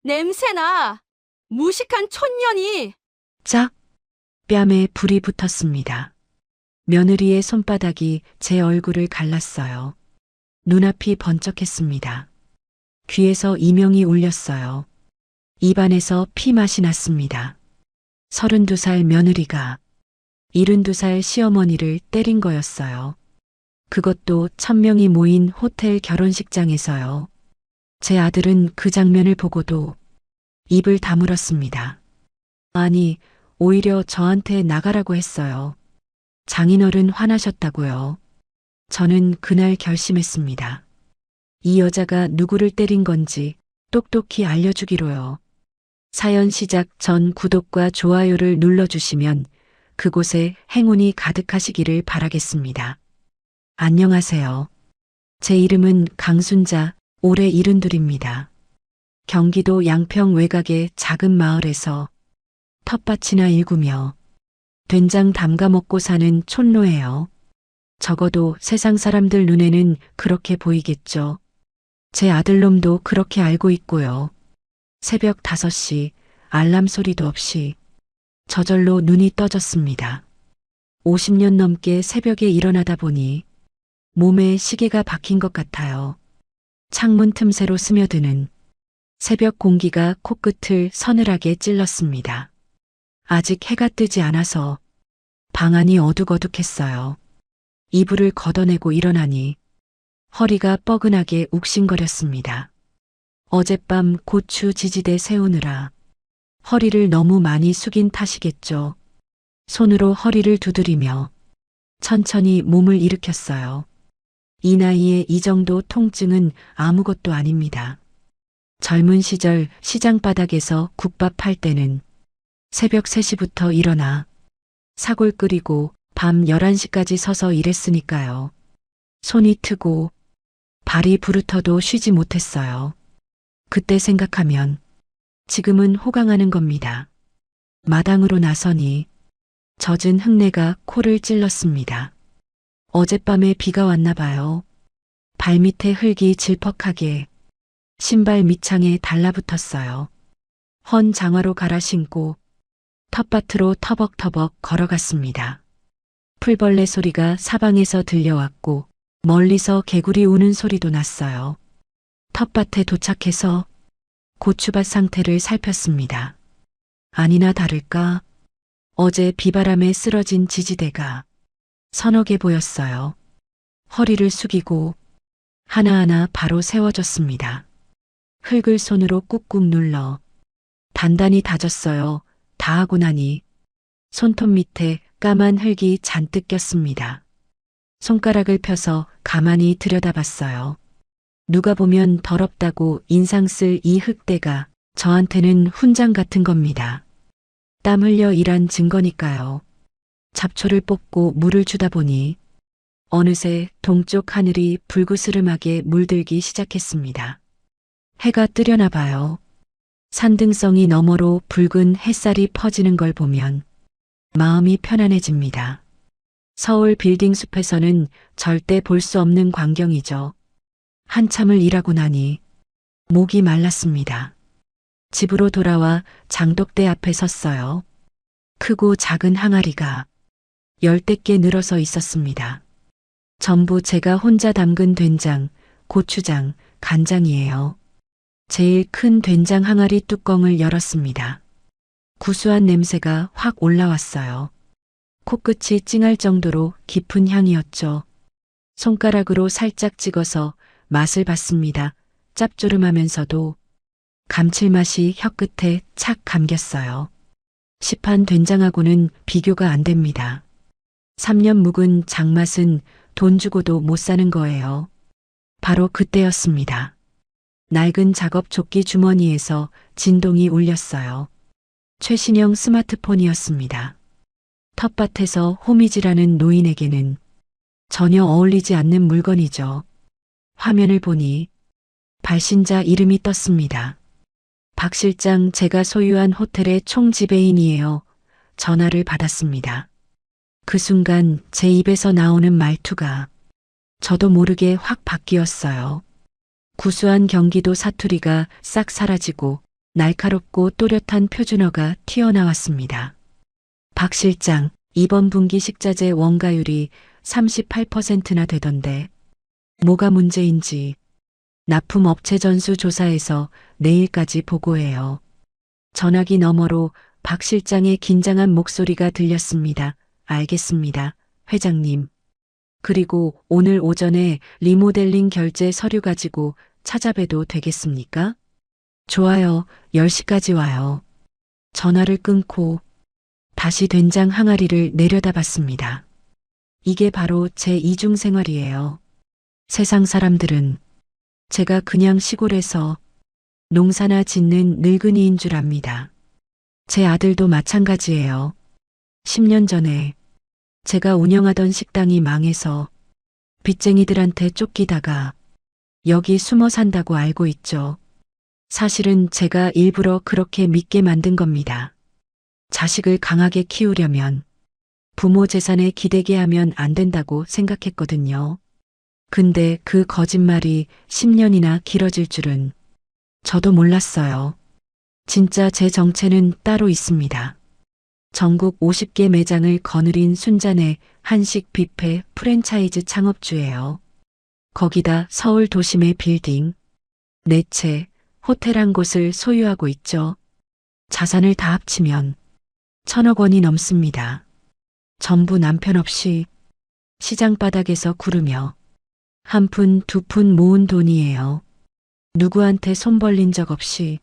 냄새나! 무식한 촌년이! 짝! 뺨에 불이 붙었습니다. 며느리의 손바닥이 제 얼굴을 갈랐어요. 눈앞이 번쩍했습니다. 귀에서 이명이 울렸어요. 입안에서 피맛이 났습니다. 32살 며느리가 72살 시어머니를 때린 거였어요. 그것도 1000명이 모인 호텔 결혼식장에서요. 제 아들은 그 장면을 보고도 입을 다물었습니다. 아니, 오히려 저한테 나가라고 했어요. 장인어른 화나셨다고요. 저는 그날 결심했습니다. 이 여자가 누구를 때린 건지 똑똑히 알려주기로요. 사연 시작 전 구독과 좋아요를 눌러주시면 그곳에 행운이 가득하시기를 바라겠습니다. 안녕하세요. 제 이름은 강순자, 올해 72입니다. 경기도 양평 외곽의 작은 마을에서 텃밭이나 일구며 된장 담가 먹고 사는 촌노예요. 적어도 세상 사람들 눈에는 그렇게 보이겠죠. 제 아들놈도 그렇게 알고 있고요. 새벽 5시 알람 소리도 없이 저절로 눈이 떠졌습니다. 50년 넘게 새벽에 일어나다 보니 몸에 시계가 박힌 것 같아요. 창문 틈새로 스며드는 새벽 공기가 코끝을 서늘하게 찔렀습니다. 아직 해가 뜨지 않아서 방 안이 어둑어둑했어요. 이불을 걷어내고 일어나니 허리가 뻐근하게 욱신거렸습니다. 어젯밤 고추 지지대 세우느라 허리를 너무 많이 숙인 탓이겠죠. 손으로 허리를 두드리며 천천히 몸을 일으켰어요. 이 나이에 이 정도 통증은 아무것도 아닙니다. 젊은 시절 시장 바닥에서 국밥 팔 때는 새벽 3시부터 일어나 사골 끓이고 밤 11시까지 서서 일했으니까요. 손이 트고 발이 부르터도 쉬지 못했어요. 그때 생각하면 지금은 호강하는 겁니다. 마당으로 나서니 젖은 흙내가 코를 찔렀습니다. 어젯밤에 비가 왔나 봐요. 발밑에 흙이 질퍽하게 신발 밑창에 달라붙었어요. 헌 장화로 갈아 신고 텃밭으로 터벅터벅 걸어갔습니다. 풀벌레 소리가 사방에서 들려왔고 멀리서 개구리 우는 소리도 났어요. 텃밭에 도착해서 고추밭 상태를 살폈습니다. 아니나 다를까 어제 비바람에 쓰러진 지지대가 서너 개 보였어요. 허리를 숙이고 하나하나 바로 세워졌습니다. 흙을 손으로 꾹꾹 눌러 단단히 다졌어요. 다 하고 나니 손톱 밑에 까만 흙이 잔뜩 꼈습니다. 손가락을 펴서 가만히 들여다봤어요. 누가 보면 더럽다고 인상 쓸 이 흙대가 저한테는 훈장 같은 겁니다. 땀 흘려 일한 증거니까요. 잡초를 뽑고 물을 주다 보니 어느새 동쪽 하늘이 불그스름하게 물들기 시작했습니다. 해가 뜨려나 봐요. 산등성이 너머로 붉은 햇살이 퍼지는 걸 보면 마음이 편안해집니다. 서울 빌딩 숲에서는 절대 볼 수 없는 광경이죠. 한참을 일하고 나니 목이 말랐습니다. 집으로 돌아와 장독대 앞에 섰어요. 크고 작은 항아리가 10대 개 늘어서 있었습니다. 전부 제가 혼자 담근 된장, 고추장, 간장이에요. 제일 큰 된장 항아리 뚜껑을 열었습니다. 구수한 냄새가 확 올라왔어요. 코끝이 찡할 정도로 깊은 향이었죠. 손가락으로 살짝 찍어서 맛을 봤습니다. 짭조름하면서도 감칠맛이 혀끝에 착 감겼어요. 시판 된장하고는 비교가 안 됩니다. 3년 묵은 장맛은 돈 주고도 못 사는 거예요. 바로 그때였습니다. 낡은 작업 조끼 주머니에서 진동이 울렸어요. 최신형 스마트폰이었습니다. 텃밭에서 호미질하는 노인에게는 전혀 어울리지 않는 물건이죠. 화면을 보니 발신자 이름이 떴습니다. 박 실장, 제가 소유한 호텔의 총지배인이에요. 전화를 받았습니다. 그 순간 제 입에서 나오는 말투가 저도 모르게 확 바뀌었어요. 구수한 경기도 사투리가 싹 사라지고 날카롭고 또렷한 표준어가 튀어나왔습니다. 박 실장, 이번 분기 식자재 원가율이 38%나 되던데 뭐가 문제인지 납품업체 전수 조사에서 내일까지 보고해요. 전화기 너머로 박 실장의 긴장한 목소리가 들렸습니다. 알겠습니다, 회장님. 그리고 오늘 오전에 리모델링 결제 서류 가지고 찾아뵈도 되겠습니까? 좋아요, 10시까지 와요. 전화를 끊고 다시 된장 항아리를 내려다봤습니다. 이게 바로 제 이중 생활이에요. 세상 사람들은 제가 그냥 시골에서 농사나 짓는 늙은이인 줄 압니다. 제 아들도 마찬가지예요. 10년 전에 제가 운영하던 식당이 망해서 빚쟁이들한테 쫓기다가 여기 숨어 산다고 알고 있죠. 사실은 제가 일부러 그렇게 믿게 만든 겁니다. 자식을 강하게 키우려면 부모 재산에 기대게 하면 안 된다고 생각했거든요. 근데 그 거짓말이 10년이나 길어질 줄은 저도 몰랐어요. 진짜 제 정체는 따로 있습니다. 전국 50개 매장을 거느린 순잔의 한식 뷔페 프랜차이즈 창업주예요. 거기다 서울 도심의 빌딩, 4채, 호텔 한 곳을 소유하고 있죠. 자산을 다 합치면 1,000억 원이 넘습니다. 전부 남편 없이 시장 바닥에서 구르며 한 푼, 두 푼 모은 돈이에요. 누구한테 손 벌린 적 없이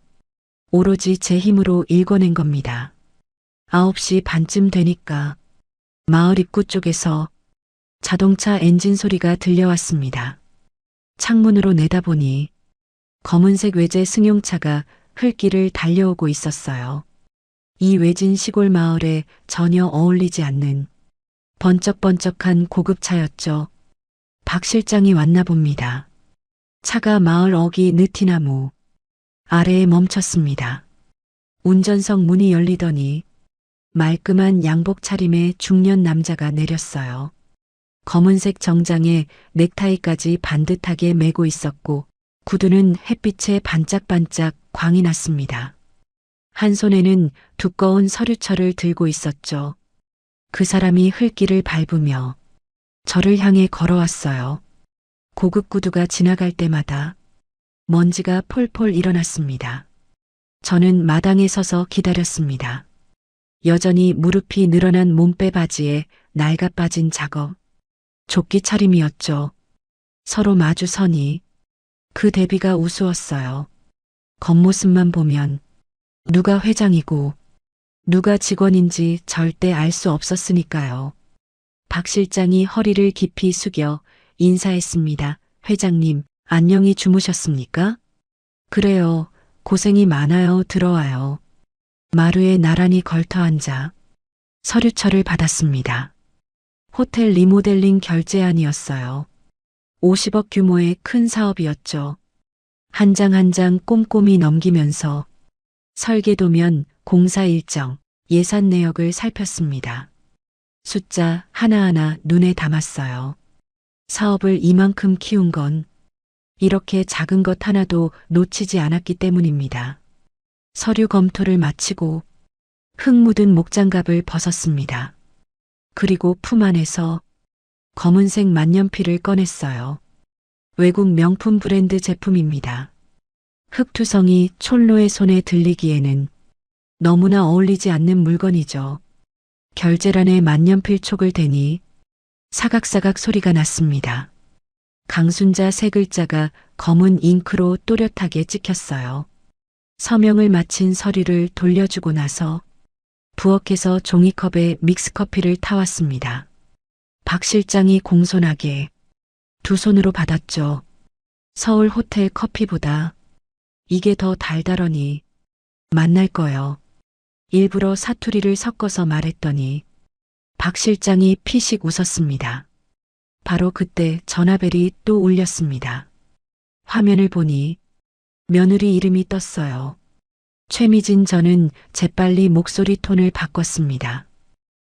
오로지 제 힘으로 일궈낸 겁니다. 9시 반쯤 되니까 마을 입구 쪽에서 자동차 엔진 소리가 들려왔습니다. 창문으로 내다보니 검은색 외제 승용차가 흘길을 달려오고 있었어요. 이 외진 시골 마을에 전혀 어울리지 않는 번쩍번쩍한 고급차였죠. 박 실장이 왔나 봅니다. 차가 마을 어귀 느티나무 아래에 멈췄습니다. 운전석 문이 열리더니 말끔한 양복 차림의 중년 남자가 내렸어요. 검은색 정장에 넥타이까지 반듯하게 매고 있었고 구두는 햇빛에 반짝반짝 광이 났습니다. 한 손에는 두꺼운 서류철을 들고 있었죠. 그 사람이 흘길을 밟으며 저를 향해 걸어왔어요. 고급 구두가 지나갈 때마다 먼지가 폴폴 일어났습니다. 저는 마당에 서서 기다렸습니다. 여전히 무릎이 늘어난 몸빼 바지에 낡아 빠진 작업. 조끼 차림이었죠. 서로 마주 서니 그 대비가 우스웠어요. 겉모습만 보면 누가 회장이고 누가 직원인지 절대 알 수 없었으니까요. 박 실장이 허리를 깊이 숙여 인사했습니다. 회장님, 안녕히 주무셨습니까? 그래요. 고생이 많아요. 들어와요. 마루에 나란히 걸터앉아 서류철을 받았습니다. 호텔 리모델링 결제안이었어요. 50억 규모의 큰 사업이었죠. 한 장 한 장 꼼꼼히 넘기면서 설계도면, 공사 일정, 예산 내역을 살폈습니다. 숫자 하나하나 눈에 담았어요. 사업을 이만큼 키운 건 이렇게 작은 것 하나도 놓치지 않았기 때문입니다. 서류 검토를 마치고 흙 묻은 목장갑을 벗었습니다. 그리고 품 안에서 검은색 만년필을 꺼냈어요. 외국 명품 브랜드 제품입니다. 흙투성이 촐로의 손에 들리기에는 너무나 어울리지 않는 물건이죠. 결제란에 만년필 촉을 대니 사각사각 소리가 났습니다. 강순자 세 글자가 검은 잉크로 또렷하게 찍혔어요. 서명을 마친 서류를 돌려주고 나서 부엌에서 종이컵에 믹스커피를 타왔습니다. 박 실장이 공손하게 두 손으로 받았죠. 서울 호텔 커피보다 이게 더 달달하니 만날 거요. 일부러 사투리를 섞어서 말했더니 박 실장이 피식 웃었습니다. 바로 그때 전화벨이 또 울렸습니다. 화면을 보니 며느리 이름이 떴어요. 최미진. 저는 재빨리 목소리 톤을 바꿨습니다.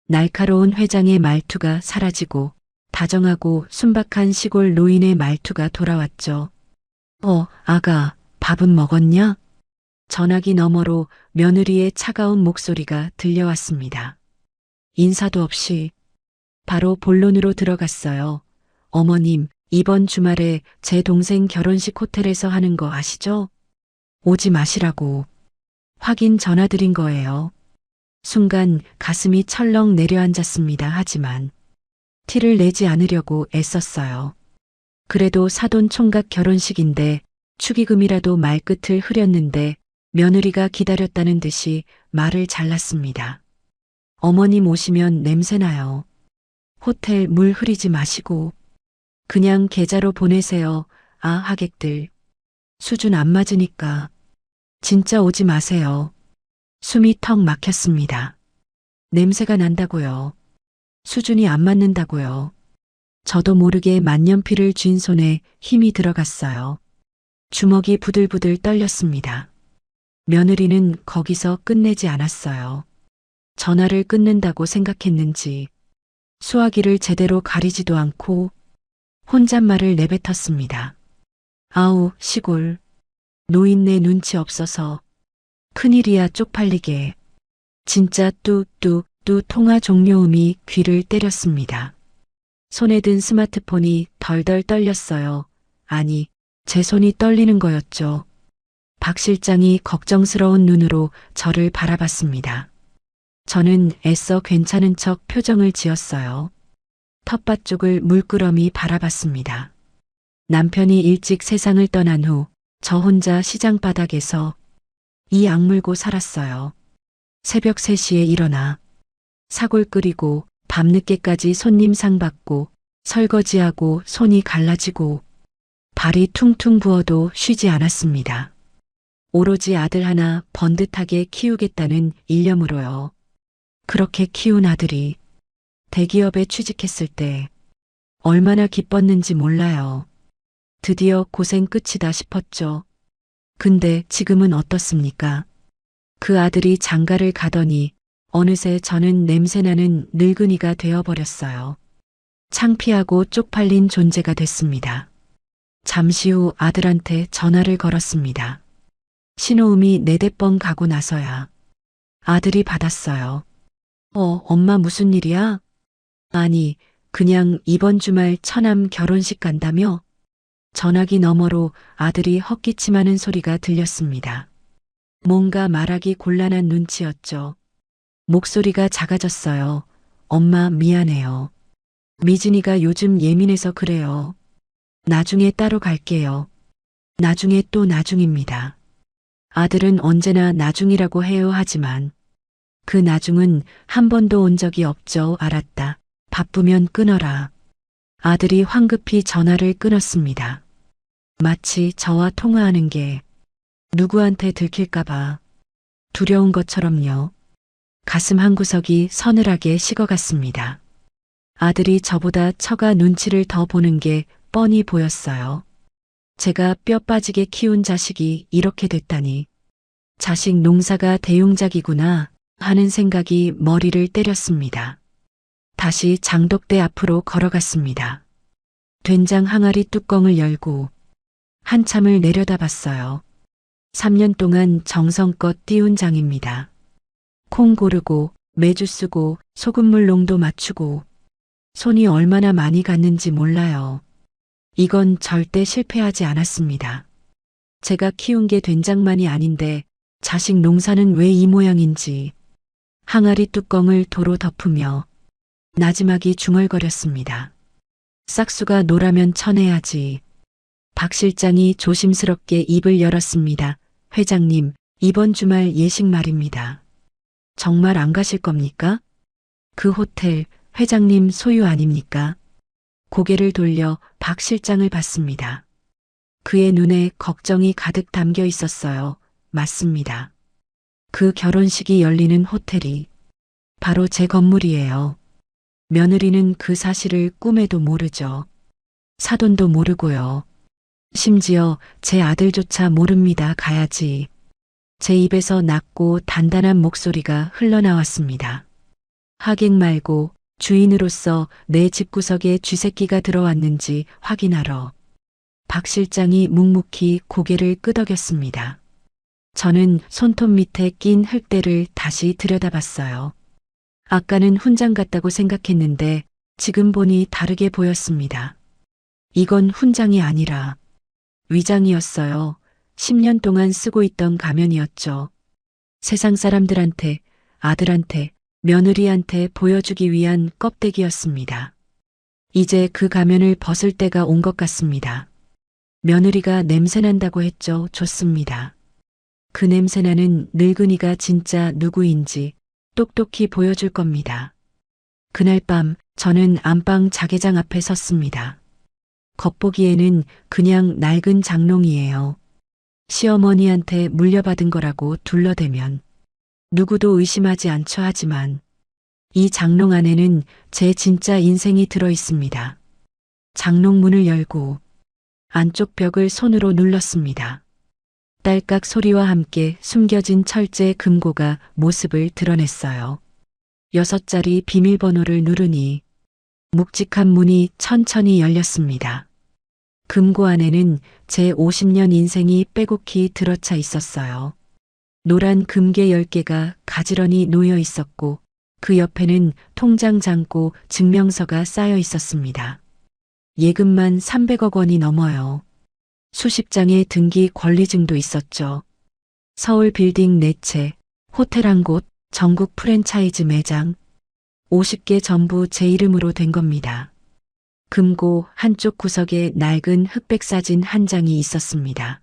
날카로운 회장의 말투가 사라지고 다정하고 순박한 시골 노인의 말투가 돌아왔죠. 아가, 밥은 먹었냐? 전화기 너머로 며느리의 차가운 목소리가 들려왔습니다. 인사도 없이 바로 본론으로 들어갔어요. 어머님, 이번 주말에 제 동생 결혼식 호텔에서 하는 거 아시죠? 오지 마시라고. 확인 전화 드린 거예요. 순간 가슴이 철렁 내려앉았습니다. 하지만 티를 내지 않으려고 애썼어요. 그래도 사돈 총각 결혼식인데 축의금이라도 말끝을 흐렸는데 며느리가 기다렸다는 듯이 말을 잘랐습니다. 어머님 오시면 냄새나요. 호텔 물 흐리지 마시고 그냥 계좌로 보내세요. 아, 하객들. 수준 안 맞으니까 진짜 오지 마세요. 숨이 턱 막혔습니다. 냄새가 난다고요. 수준이 안 맞는다고요. 저도 모르게 만년필을 쥔 손에 힘이 들어갔어요. 주먹이 부들부들 떨렸습니다. 며느리는 거기서 끝내지 않았어요. 전화를 끊는다고 생각했는지 수화기를 제대로 가리지도 않고 혼잣말을 내뱉었습니다. 아우, 시골. 노인네 눈치 없어서 큰일이야 쪽팔리게. 진짜 뚜뚜뚜 통화 종료음이 귀를 때렸습니다. 손에 든 스마트폰이 덜덜 떨렸어요. 아니, 제 손이 떨리는 거였죠. 박 실장이 걱정스러운 눈으로 저를 바라봤습니다. 저는 애써 괜찮은 척 표정을 지었어요. 텃밭 쪽을 물끄러미 바라봤습니다. 남편이 일찍 세상을 떠난 후 저 혼자 시장 바닥에서 이 악물고 살았어요. 새벽 3시에 일어나 사골 끓이고 밤늦게까지 손님 상 받고 설거지하고 손이 갈라지고 발이 퉁퉁 부어도 쉬지 않았습니다. 오로지 아들 하나 번듯하게 키우겠다는 일념으로요. 그렇게 키운 아들이 대기업에 취직했을 때 얼마나 기뻤는지 몰라요. 드디어 고생 끝이다 싶었죠. 근데 지금은 어떻습니까? 그 아들이 장가를 가더니 어느새 저는 냄새나는 늙은이가 되어버렸어요. 창피하고 쪽팔린 존재가 됐습니다. 잠시 후 아들한테 전화를 걸었습니다. 신호음이 4-5번 가고 나서야 아들이 받았어요. 엄마 무슨 일이야? 아니, 그냥 이번 주말 처남 결혼식 간다며? 전화기 너머로 아들이 헛기침하는 소리가 들렸습니다. 뭔가 말하기 곤란한 눈치였죠. 목소리가 작아졌어요. 엄마 미안해요. 미진이가 요즘 예민해서 그래요. 나중에 따로 갈게요. 나중에 또 나중입니다. 아들은 언제나 나중이라고 해요 하지만 그 나중은 한 번도 온 적이 없죠. 알았다. 바쁘면 끊어라. 아들이 황급히 전화를 끊었습니다. 마치 저와 통화하는 게 누구한테 들킬까봐 두려운 것처럼요. 가슴 한구석이 서늘하게 식어갔습니다. 아들이 저보다 처가 눈치를 더 보는 게 뻔히 보였어요. 제가 뼈 빠지게 키운 자식이 이렇게 됐다니. 자식 농사가 대용작이구나 하는 생각이 머리를 때렸습니다. 다시 장독대 앞으로 걸어갔습니다. 된장 항아리 뚜껑을 열고 한참을 내려다봤어요. 3년 동안 정성껏 띄운 장입니다. 콩 고르고 매주 쓰고 소금물 농도 맞추고 손이 얼마나 많이 갔는지 몰라요. 이건 절대 실패하지 않았습니다. 제가 키운 게 된장만이 아닌데 자식 농사는 왜 이 모양인지 항아리 뚜껑을 도로 덮으며 나지막이 중얼거렸습니다. 싹수가 노라면 쳐내야지. 박 실장이 조심스럽게 입을 열었습니다. 회장님, 이번 주말 예식 말입니다. 정말 안 가실 겁니까? 그 호텔 회장님 소유 아닙니까? 고개를 돌려 박 실장을 봤습니다. 그의 눈에 걱정이 가득 담겨 있었어요. 맞습니다. 그 결혼식이 열리는 호텔이 바로 제 건물이에요. 며느리는 그 사실을 꿈에도 모르죠. 사돈도 모르고요. 심지어 제 아들조차 모릅니다. 가야지. 제 입에서 낮고 단단한 목소리가 흘러나왔습니다. 하객 말고 주인으로서 내 집구석에 쥐새끼가 들어왔는지 확인하러. 박 실장이 묵묵히 고개를 끄덕였습니다. 저는 손톱 밑에 낀 흙대를 다시 들여다봤어요. 아까는 훈장 같다고 생각했는데 지금 보니 다르게 보였습니다. 이건 훈장이 아니라 위장이었어요. 10년 동안 쓰고 있던 가면이었죠. 세상 사람들한테, 아들한테, 며느리한테 보여주기 위한 껍데기였습니다. 이제 그 가면을 벗을 때가 온 것 같습니다. 며느리가 냄새난다고 했죠. 좋습니다. 그 냄새나는 늙은이가 진짜 누구인지 똑똑히 보여줄 겁니다. 그날 밤 저는 안방 자개장 앞에 섰습니다. 겉보기에는 그냥 낡은 장롱이에요. 시어머니한테 물려받은 거라고 둘러대면 누구도 의심하지 않죠. 하지만 이 장롱 안에는 제 진짜 인생이 들어 있습니다. 장롱 문을 열고 안쪽 벽을 손으로 눌렀습니다. 딸깍 소리와 함께 숨겨진 철제 금고가 모습을 드러냈어요. 6자리 비밀번호를 누르니 묵직한 문이 천천히 열렸습니다. 금고 안에는 제 50년 인생이 빼곡히 들어차 있었어요. 노란 금괴 10개가 가지런히 놓여 있었고 그 옆에는 통장 잔고 증명서가 쌓여 있었습니다. 예금만 300억 원이 넘어요. 수십 장의 등기 권리증도 있었죠. 서울 빌딩 4채, 호텔 1곳, 전국 프랜차이즈 매장, 50개 전부 제 이름으로 된 겁니다. 금고 한쪽 구석에 낡은 흑백 사진 한 장이 있었습니다.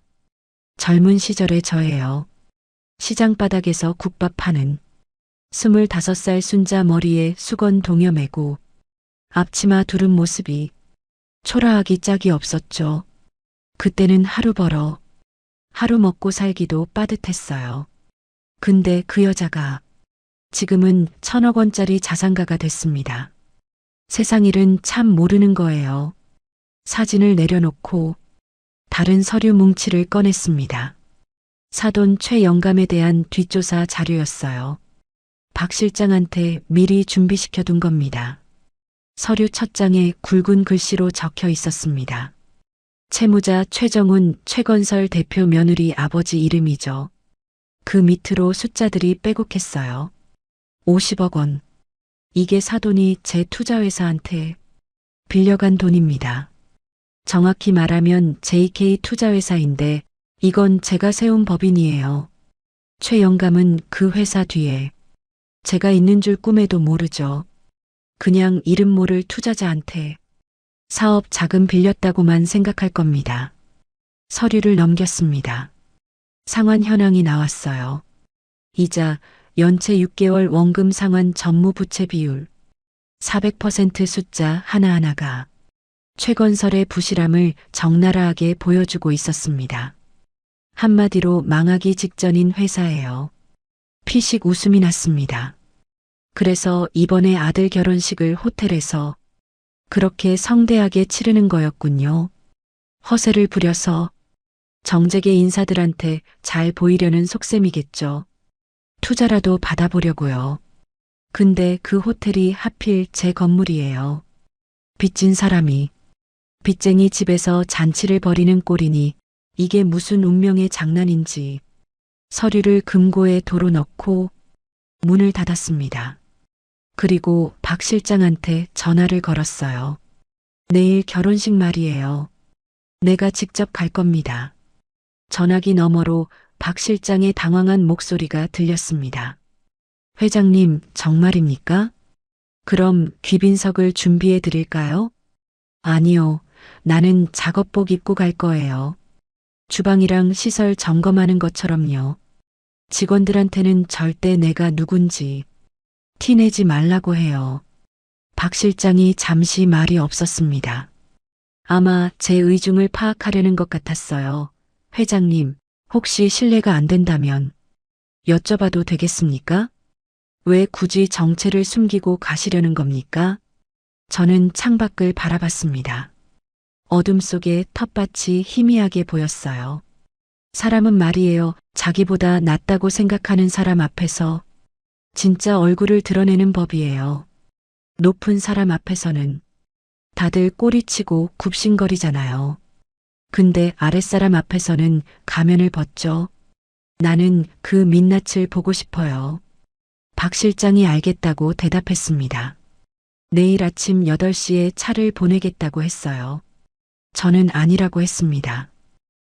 젊은 시절의 저예요. 시장 바닥에서 국밥 파는 25살 순자 머리에 수건 동여 매고 앞치마 두른 모습이 초라하기 짝이 없었죠. 그때는 하루 벌어 하루 먹고 살기도 빠듯했어요. 근데 그 여자가 지금은 1000억 원짜리 자산가가 됐습니다. 세상 일은 참 모르는 거예요. 사진을 내려놓고 다른 서류 뭉치를 꺼냈습니다. 사돈 최 영감에 대한 뒷조사 자료였어요. 박 실장한테 미리 준비시켜 둔 겁니다. 서류 첫 장에 굵은 글씨로 적혀 있었습니다. 채무자 최정훈, 최건설 대표 며느리 아버지 이름이죠. 그 밑으로 숫자들이 빼곡했어요. 50억 원. 이게 사돈이 제 투자회사한테 빌려간 돈입니다. 정확히 말하면 JK 투자회사인데 이건 제가 세운 법인이에요. 최 영감은 그 회사 뒤에 제가 있는 줄 꿈에도 모르죠. 그냥 이름 모를 투자자한테 사업 자금 빌렸다고만 생각할 겁니다. 서류를 넘겼습니다. 상환 현황이 나왔어요. 이자, 연체 6개월 원금 상환 전무 부채 비율 400% 숫자 하나하나가 최건설의 부실함을 적나라하게 보여주고 있었습니다. 한마디로 망하기 직전인 회사예요. 피식 웃음이 났습니다. 그래서 이번에 아들 결혼식을 호텔에서 그렇게 성대하게 치르는 거였군요. 허세를 부려서 정재계 인사들한테 잘 보이려는 속셈이겠죠. 투자라도 받아보려고요. 근데 그 호텔이 하필 제 건물이에요. 빚진 사람이 빚쟁이 집에서 잔치를 벌이는 꼴이니 이게 무슨 운명의 장난인지 서류를 금고에 도로 넣고 문을 닫았습니다. 그리고 박 실장한테 전화를 걸었어요. 내일 결혼식 말이에요. 내가 직접 갈 겁니다. 전화기 너머로 박 실장의 당황한 목소리가 들렸습니다. 회장님, 정말입니까? 그럼 귀빈석을 준비해 드릴까요? 아니요. 나는 작업복 입고 갈 거예요. 주방이랑 시설 점검하는 것처럼요. 직원들한테는 절대 내가 누군지 티내지 말라고 해요. 박 실장이 잠시 말이 없었습니다. 아마 제 의중을 파악하려는 것 같았어요. 회장님, 혹시 실례가 안 된다면 여쭤봐도 되겠습니까? 왜 굳이 정체를 숨기고 가시려는 겁니까? 저는 창밖을 바라봤습니다. 어둠 속에 텃밭이 희미하게 보였어요. 사람은 말이에요. 자기보다 낫다고 생각하는 사람 앞에서 진짜 얼굴을 드러내는 법이에요. 높은 사람 앞에서는 다들 꼬리치고 굽신거리잖아요. 근데 아랫사람 앞에서는 가면을 벗죠. 나는 그 민낯을 보고 싶어요. 박 실장이 알겠다고 대답했습니다. 내일 아침 8시에 차를 보내겠다고 했어요. 저는 아니라고 했습니다.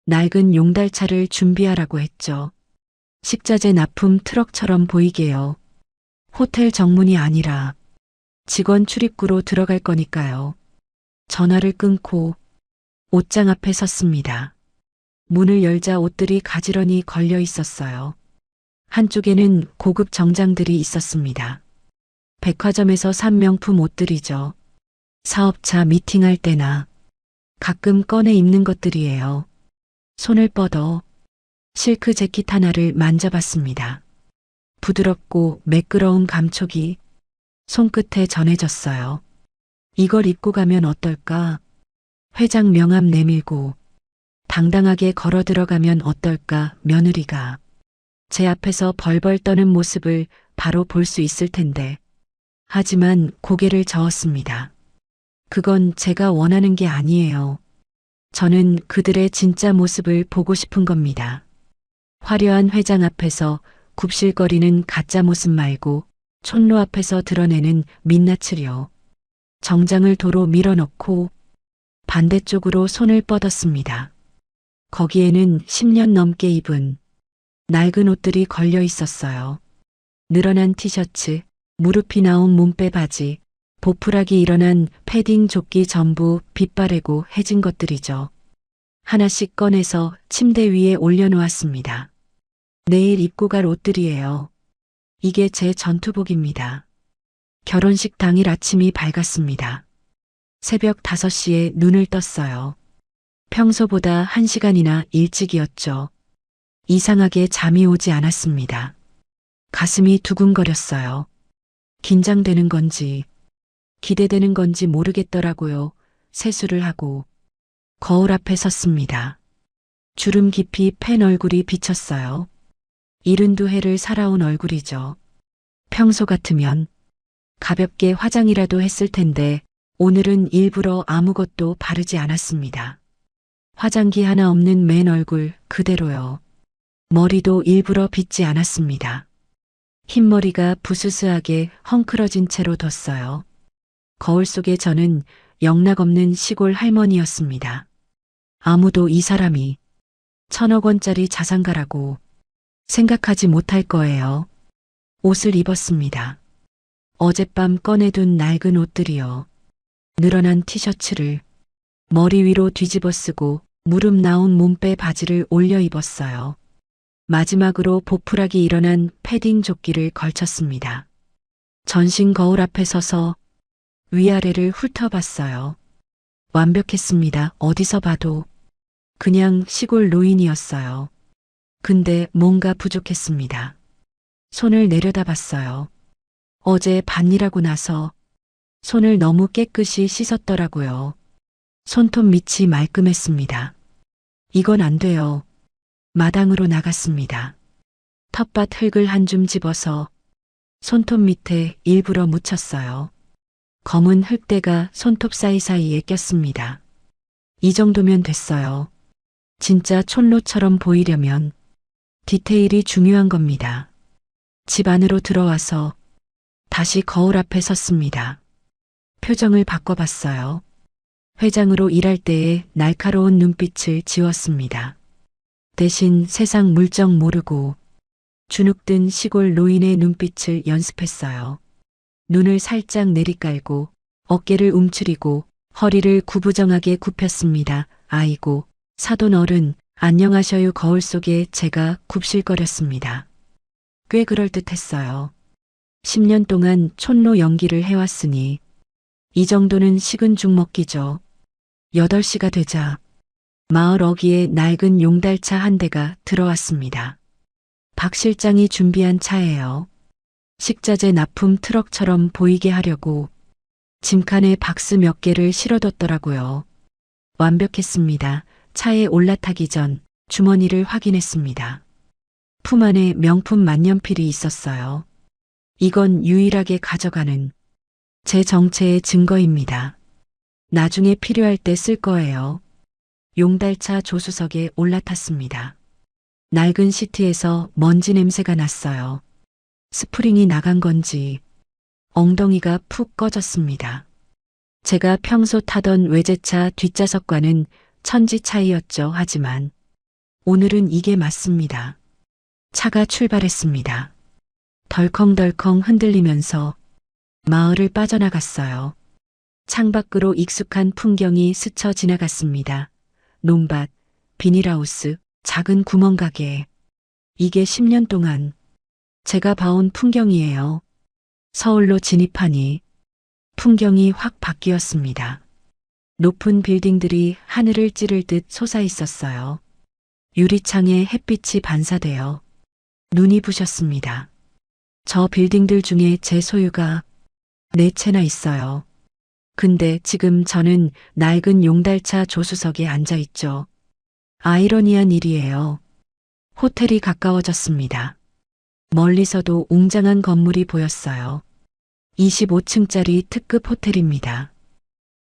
낡은 용달차를 준비하라고 했죠. 식자재 납품 트럭처럼 보이게요. 호텔 정문이 아니라 직원 출입구로 들어갈 거니까요. 전화를 끊고 옷장 앞에 섰습니다. 문을 열자 옷들이 가지런히 걸려 있었어요. 한쪽에는 고급 정장들이 있었습니다. 백화점에서 산 명품 옷들이죠. 사업차 미팅할 때나 가끔 꺼내 입는 것들이에요. 손을 뻗어 실크 재킷 하나를 만져봤습니다. 부드럽고 매끄러운 감촉이 손끝에 전해졌어요. 이걸 입고 가면 어떨까? 회장 명함 내밀고 당당하게 걸어 들어가면 어떨까? 며느리가 제 앞에서 벌벌 떠는 모습을 바로 볼 수 있을 텐데. 하지만 고개를 저었습니다. 그건 제가 원하는 게 아니에요. 저는 그들의 진짜 모습을 보고 싶은 겁니다. 화려한 회장 앞에서 굽실거리는 가짜 모습 말고 촌로 앞에서 드러내는 민낯을요. 정장을 도로 밀어넣고 반대쪽으로 손을 뻗었습니다. 거기에는 10년 넘게 입은 낡은 옷들이 걸려 있었어요. 늘어난 티셔츠, 무릎이 나온 몸빼 바지, 보풀하기 일어난 패딩 조끼 전부 빛바래고 해진 것들이죠. 하나씩 꺼내서 침대 위에 올려놓았습니다. 내일 입고 갈 옷들이에요. 이게 제 전투복입니다. 결혼식 당일 아침이 밝았습니다. 새벽 5시에 눈을 떴어요. 평소보다 1시간이나 일찍이었죠. 이상하게 잠이 오지 않았습니다. 가슴이 두근거렸어요. 긴장되는 건지 기대되는 건지 모르겠더라고요. 세수를 하고 거울 앞에 섰습니다. 주름 깊이 팬 얼굴이 비쳤어요. 72회를 살아온 얼굴이죠. 평소 같으면 가볍게 화장이라도 했을 텐데 오늘은 일부러 아무것도 바르지 않았습니다. 화장기 하나 없는 맨 얼굴 그대로요. 머리도 일부러 빗지 않았습니다. 흰머리가 부스스하게 헝클어진 채로 뒀어요. 거울 속에 저는 영락없는 시골 할머니였습니다. 아무도 이 사람이 1,000억 원짜리 자산가라고 생각하지 못할 거예요. 옷을 입었습니다. 어젯밤 꺼내둔 낡은 옷들이요. 늘어난 티셔츠를 머리 위로 뒤집어 쓰고 무릎 나온 몸빼 바지를 올려 입었어요. 마지막으로 보풀하기 일어난 패딩 조끼를 걸쳤습니다. 전신 거울 앞에 서서 위아래를 훑어봤어요. 완벽했습니다. 어디서 봐도 그냥 시골 노인이었어요. 근데 뭔가 부족했습니다. 손을 내려다봤어요. 어제 밭일하고 나서 손을 너무 깨끗이 씻었더라고요. 손톱 밑이 말끔했습니다. 이건 안 돼요. 마당으로 나갔습니다. 텃밭 흙을 한 줌 집어서 손톱 밑에 일부러 묻혔어요. 검은 흙대가 손톱 사이사이에 꼈습니다. 이 정도면 됐어요. 진짜 촌로처럼 보이려면 디테일이 중요한 겁니다. 집 안으로 들어와서 다시 거울 앞에 섰습니다. 표정을 바꿔봤어요. 회장으로 일할 때의 날카로운 눈빛을 지웠습니다. 대신 세상 물정 모르고 주눅든 시골 노인의 눈빛을 연습했어요. 눈을 살짝 내리깔고 어깨를 움츠리고 허리를 구부정하게 굽혔습니다. 아이고, 사돈 어른, 안녕하셔요. 거울 속에 제가 굽실거렸습니다. 꽤 그럴듯했어요. 10년 동안 촌로 연기를 해왔으니 이 정도는 식은 죽 먹기죠. 8시가 되자 마을 어귀에 낡은 용달차 한 대가 들어왔습니다. 박 실장이 준비한 차예요. 식자재 납품 트럭처럼 보이게 하려고 짐칸에 박스 몇 개를 실어뒀더라고요. 완벽했습니다. 차에 올라타기 전 주머니를 확인했습니다. 품 안에 명품 만년필이 있었어요. 이건 유일하게 가져가는 제 정체의 증거입니다. 나중에 필요할 때 쓸 거예요. 용달차 조수석에 올라탔습니다. 낡은 시트에서 먼지 냄새가 났어요. 스프링이 나간 건지 엉덩이가 푹 꺼졌습니다. 제가 평소 타던 외제차 뒷좌석과는 천지 차이였죠. 하지만 오늘은 이게 맞습니다. 차가 출발했습니다. 덜컹덜컹 흔들리면서 마을을 빠져나갔어요. 창밖으로 익숙한 풍경이 스쳐 지나갔습니다. 논밭, 비닐하우스, 작은 구멍가게. 이게 10년 동안 제가 봐온 풍경이에요. 서울로 진입하니 풍경이 확 바뀌었습니다. 높은 빌딩들이 하늘을 찌를 듯 솟아 있었어요. 유리창에 햇빛이 반사되어 눈이 부셨습니다. 저 빌딩들 중에 제 소유가 4채나 있어요. 근데 지금 저는 낡은 용달차 조수석에 앉아 있죠. 아이러니한 일이에요. 호텔이 가까워졌습니다. 멀리서도 웅장한 건물이 보였어요. 25층짜리 특급 호텔입니다.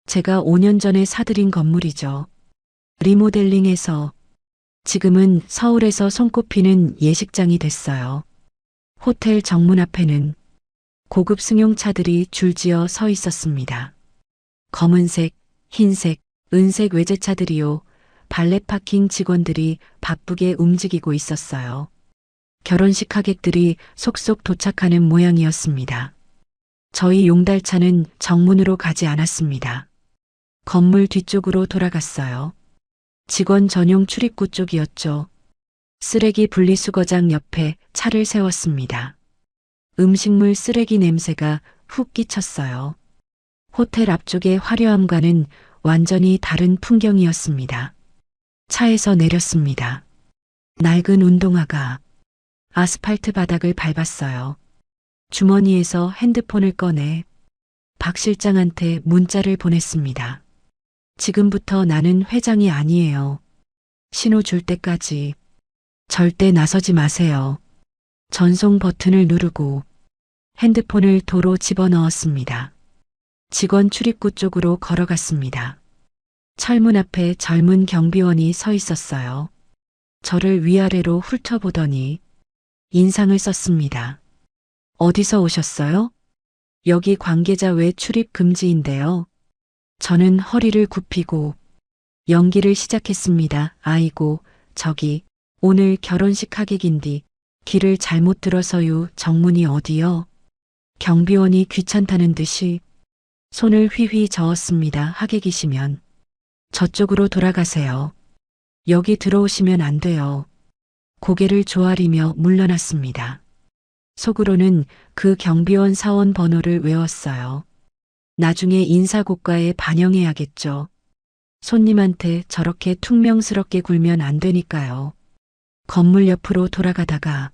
제가 5년 전에 사들인 건물이죠. 리모델링해서 지금은 서울에서 손꼽히는 예식장이 됐어요. 호텔 정문 앞에는 고급 승용차들이 줄지어 서 있었습니다. 검은색, 흰색, 은색 외제차들이요. 발렛 파킹 직원들이 바쁘게 움직이고 있었어요. 결혼식 하객들이 속속 도착하는 모양이었습니다. 저희 용달차는 정문으로 가지 않았습니다. 건물 뒤쪽으로 돌아갔어요. 직원 전용 출입구 쪽이었죠. 쓰레기 분리수거장 옆에 차를 세웠습니다. 음식물 쓰레기 냄새가 훅 끼쳤어요. 호텔 앞쪽의 화려함과는 완전히 다른 풍경이었습니다. 차에서 내렸습니다. 낡은 운동화가 아스팔트 바닥을 밟았어요. 주머니에서 핸드폰을 꺼내 박 실장한테 문자를 보냈습니다. 지금부터 나는 회장이 아니에요. 신호 줄 때까지 절대 나서지 마세요. 전송 버튼을 누르고 핸드폰을 도로 집어넣었습니다. 직원 출입구 쪽으로 걸어갔습니다. 철문 앞에 젊은 경비원이 서 있었어요. 저를 위아래로 훑어보더니 인상을 썼습니다. 어디서 오셨어요? 여기 관계자 외 출입 금지인데요. 저는 허리를 굽히고 연기를 시작했습니다. 아이고, 저기 오늘 결혼식 하객인디 길을 잘못 들어서요. 정문이 어디요? 경비원이 귀찮다는 듯이 손을 휘휘 저었습니다. 하객이시면 저쪽으로 돌아가세요. 여기 들어오시면 안 돼요. 고개를 조아리며 물러났습니다. 속으로는 그 경비원 사원 번호를 외웠어요. 나중에 인사고과에 반영해야겠죠. 손님한테 저렇게 퉁명스럽게 굴면 안 되니까요. 건물 옆으로 돌아가다가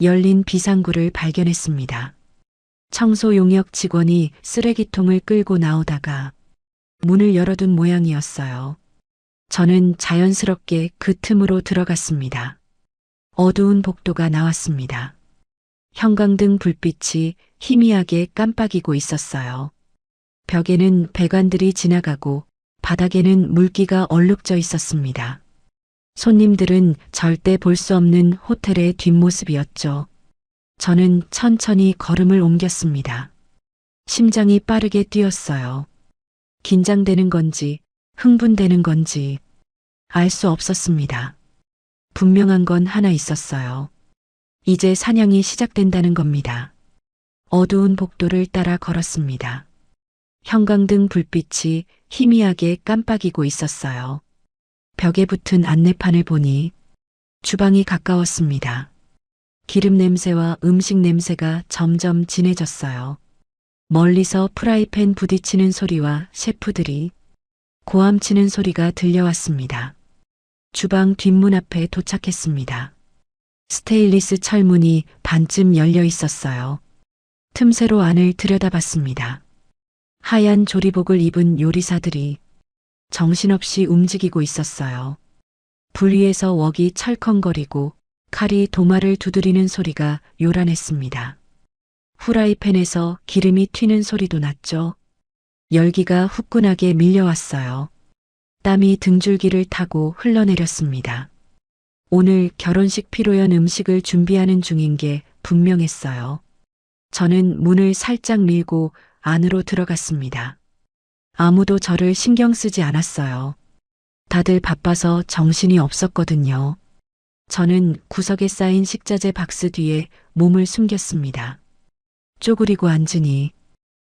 열린 비상구를 발견했습니다. 청소 용역 직원이 쓰레기통을 끌고 나오다가 문을 열어둔 모양이었어요. 저는 자연스럽게 그 틈으로 들어갔습니다. 어두운 복도가 나왔습니다. 형광등 불빛이 희미하게 깜빡이고 있었어요. 벽에는 배관들이 지나가고 바닥에는 물기가 얼룩져 있었습니다. 손님들은 절대 볼 수 없는 호텔의 뒷모습이었죠. 저는 천천히 걸음을 옮겼습니다. 심장이 빠르게 뛰었어요. 긴장되는 건지 흥분되는 건지 알 수 없었습니다. 분명한 건 하나 있었어요. 이제 사냥이 시작된다는 겁니다. 어두운 복도를 따라 걸었습니다. 형광등 불빛이 희미하게 깜빡이고 있었어요. 벽에 붙은 안내판을 보니 주방이 가까웠습니다. 기름 냄새와 음식 냄새가 점점 진해졌어요. 멀리서 프라이팬 부딪히는 소리와 셰프들이 고함치는 소리가 들려왔습니다. 주방 뒷문 앞에 도착했습니다. 스테인리스 철문이 반쯤 열려 있었어요. 틈새로 안을 들여다봤습니다. 하얀 조리복을 입은 요리사들이 정신없이 움직이고 있었어요. 불 위에서 웍이 철컹거리고 칼이 도마를 두드리는 소리가 요란했습니다. 후라이팬에서 기름이 튀는 소리도 났죠. 열기가 후끈하게 밀려왔어요. 땀이 등줄기를 타고 흘러내렸습니다. 오늘 결혼식 피로연 음식을 준비하는 중인 게 분명했어요. 저는 문을 살짝 밀고 안으로 들어갔습니다. 아무도 저를 신경 쓰지 않았어요. 다들 바빠서 정신이 없었거든요. 저는 구석에 쌓인 식자재 박스 뒤에 몸을 숨겼습니다. 쪼그리고 앉으니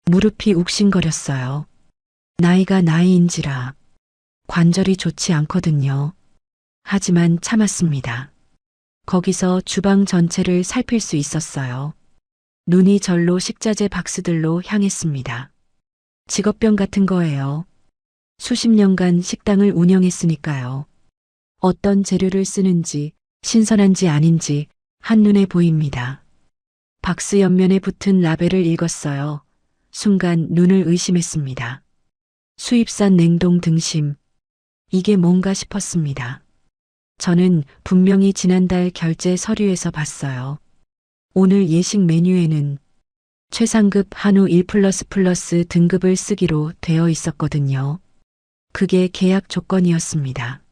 무릎이 욱신거렸어요. 나이가 나이인지라 관절이 좋지 않거든요. 하지만 참았습니다. 거기서 주방 전체를 살필 수 있었어요. 눈이 절로 식자재 박스들로 향했습니다. 직업병 같은 거예요. 수십 년간 식당을 운영했으니까요. 어떤 재료를 쓰는지 신선한지 아닌지 한눈에 보입니다. 박스 옆면에 붙은 라벨을 읽었어요. 순간 눈을 의심했습니다. 수입산 냉동 등심. 이게 뭔가 싶었습니다. 저는 분명히 지난달 결제 서류에서 봤어요. 오늘 예식 메뉴에는 최상급 한우 1+++ 등급을 쓰기로 되어 있었거든요. 그게 계약 조건이었습니다.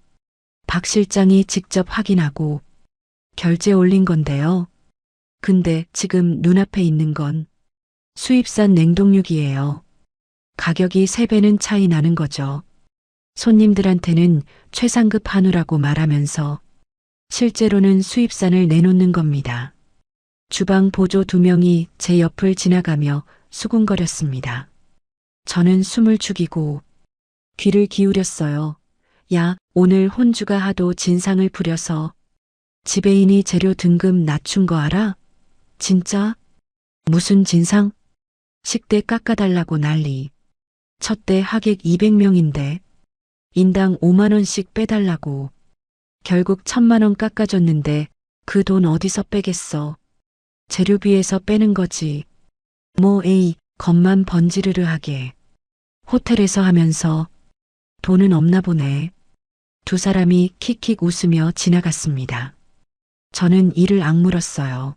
박 실장이 직접 확인하고 결제 올린 건데요. 근데 지금 눈앞에 있는 건 수입산 냉동육이에요. 가격이 3배는 차이 나는 거죠. 손님들한테는 최상급 한우라고 말하면서 실제로는 수입산을 내놓는 겁니다. 주방 보조 2명이 제 옆을 지나가며 수군거렸습니다. 저는 숨을 죽이고 귀를 기울였어요. 야, 오늘 혼주가 하도 진상을 부려서 지배인이 재료 등급 낮춘 거 알아? 진짜? 무슨 진상? 식대 깎아달라고 난리. 첫대 하객 200명인데 인당 5만 원씩 빼달라고. 결국 1,000만 원 깎아줬는데 그 돈 어디서 빼겠어. 재료비에서 빼는 거지. 뭐 에이, 겉만 번지르르하게. 호텔에서 하면서 돈은 없나 보네. 두 사람이 킥킥 웃으며 지나갔습니다. 저는 이를 악물었어요.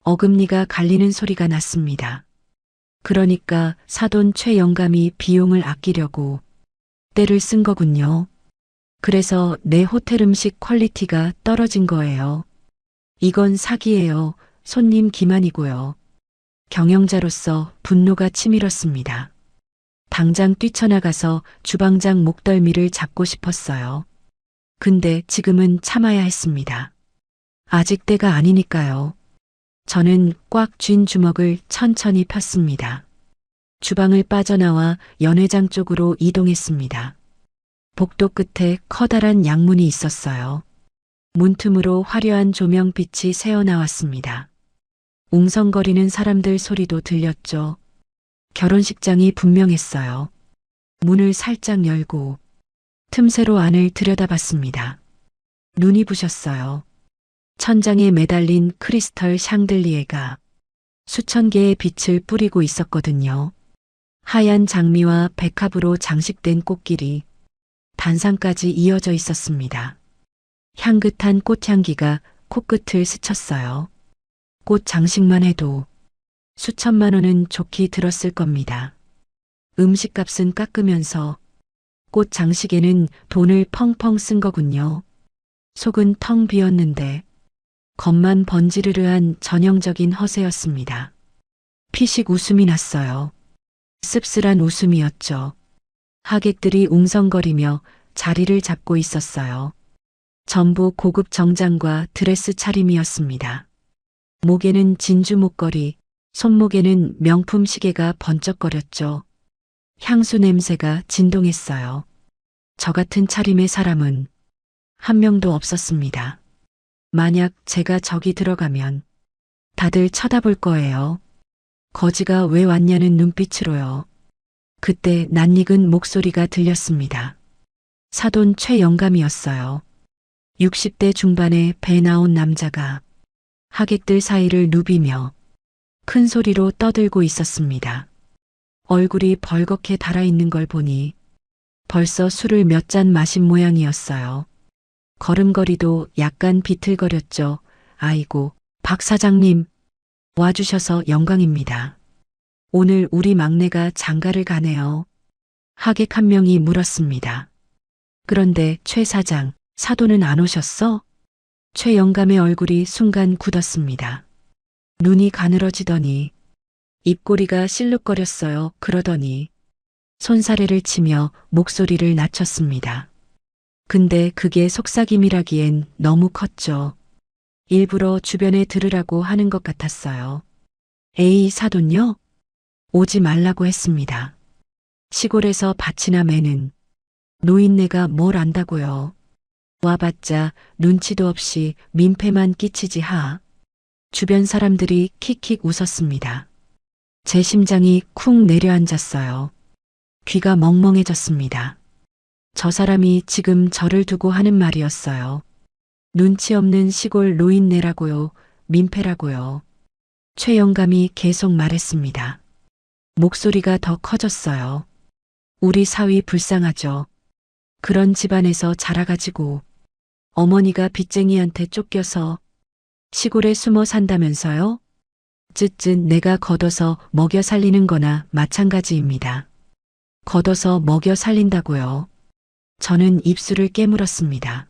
어금니가 갈리는 소리가 났습니다. 그러니까 사돈 최 영감이 비용을 아끼려고 때를 쓴 거군요. 그래서 내 호텔 음식 퀄리티가 떨어진 거예요. 이건 사기예요. 손님 기만이고요. 경영자로서 분노가 치밀었습니다. 당장 뛰쳐나가서 주방장 목덜미를 잡고 싶었어요. 근데 지금은 참아야 했습니다. 아직 때가 아니니까요. 저는 꽉 쥔 주먹을 천천히 폈습니다. 주방을 빠져나와 연회장 쪽으로 이동했습니다. 복도 끝에 커다란 양문이 있었어요. 문틈으로 화려한 조명빛이 새어나왔습니다. 웅성거리는 사람들 소리도 들렸죠. 결혼식장이 분명했어요. 문을 살짝 열고 틈새로 안을 들여다봤습니다. 눈이 부셨어요. 천장에 매달린 크리스털 샹들리에가 수천 개의 빛을 뿌리고 있었거든요. 하얀 장미와 백합으로 장식된 꽃길이 단상까지 이어져 있었습니다. 향긋한 꽃향기가 코끝을 스쳤어요. 꽃 장식만 해도 수천만 원은 좋게 들었을 겁니다. 음식값은 깎으면서 꽃 장식에는 돈을 펑펑 쓴 거군요. 속은 텅 비었는데 겉만 번지르르한 전형적인 허세였습니다. 피식 웃음이 났어요. 씁쓸한 웃음이었죠. 하객들이 웅성거리며 자리를 잡고 있었어요. 전부 고급 정장과 드레스 차림이었습니다. 목에는 진주 목걸이, 손목에는 명품 시계가 번쩍거렸죠. 향수 냄새가 진동했어요. 저 같은 차림의 사람은 한 명도 없었습니다. 만약 제가 저기 들어가면 다들 쳐다볼 거예요. 거지가 왜 왔냐는 눈빛으로요. 그때 낯익은 목소리가 들렸습니다. 사돈 최 영감이었어요. 60대 중반의 배 나온 남자가 하객들 사이를 누비며 큰 소리로 떠들고 있었습니다. 얼굴이 벌겋게 달아있는 걸 보니 벌써 술을 몇 잔 마신 모양이었어요. 걸음걸이도 약간 비틀거렸죠. 아이고, 박 사장님, 와주셔서 영광입니다. 오늘 우리 막내가 장가를 가네요. 하객 한 명이 물었습니다. 그런데 최 사장, 사돈은 안 오셨어? 최영감의 얼굴이 순간 굳었습니다. 눈이 가늘어지더니 입꼬리가 실룩거렸어요. 그러더니 손사래를 치며 목소리를 낮췄습니다. 근데 그게 속삭임이라기엔 너무 컸죠. 일부러 주변에 들으라고 하는 것 같았어요. 에이, 사돈요? 오지 말라고 했습니다. 시골에서 밭이나 매는 노인네가 뭘 안다고요. 와봤자 눈치도 없이 민폐만 끼치지 하. 주변 사람들이 킥킥 웃었습니다. 제 심장이 쿵 내려앉았어요. 귀가 멍멍해졌습니다. 저 사람이 지금 저를 두고 하는 말이었어요. 눈치 없는 시골 노인네라고요. 민폐라고요. 최영감이 계속 말했습니다. 목소리가 더 커졌어요. 우리 사위 불쌍하죠. 그런 집안에서 자라가지고 어머니가 빚쟁이한테 쫓겨서 시골에 숨어 산다면서요? 쯧쯧 내가 걷어서 먹여 살리는 거나 마찬가지입니다. 걷어서 먹여 살린다고요. 저는 입술을 깨물었습니다.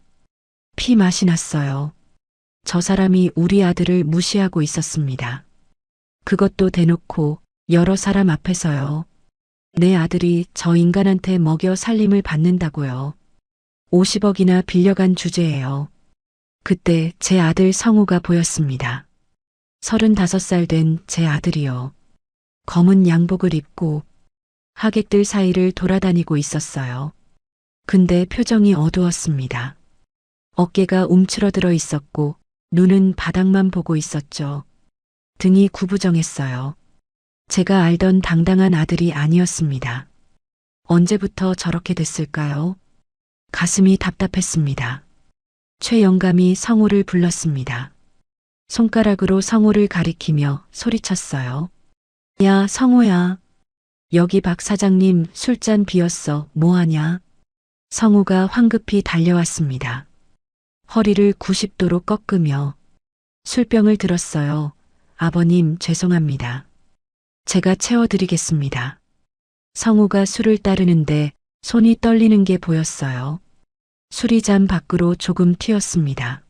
피 맛이 났어요. 저 사람이 우리 아들을 무시하고 있었습니다. 그것도 대놓고 여러 사람 앞에서요. 내 아들이 저 인간한테 먹여 살림을 받는다고요. 50억이나 빌려간 주제예요. 그때 제 아들 성우가 보였습니다. 35살 된 제 아들이요. 검은 양복을 입고 하객들 사이를 돌아다니고 있었어요. 근데 표정이 어두웠습니다. 어깨가 움츠러들어 있었고 눈은 바닥만 보고 있었죠. 등이 구부정했어요. 제가 알던 당당한 아들이 아니었습니다. 언제부터 저렇게 됐을까요? 가슴이 답답했습니다. 최영감이 성우를 불렀습니다. 손가락으로 성우를 가리키며 소리쳤어요. 야, 성우야. 여기 박 사장님 술잔 비었어. 뭐하냐? 성우가 황급히 달려왔습니다. 허리를 90도로 꺾으며 술병을 들었어요. 아버님, 죄송합니다. 제가 채워드리겠습니다. 성우가 술을 따르는데 손이 떨리는 게 보였어요. 술이 잔 밖으로 조금 튀었습니다.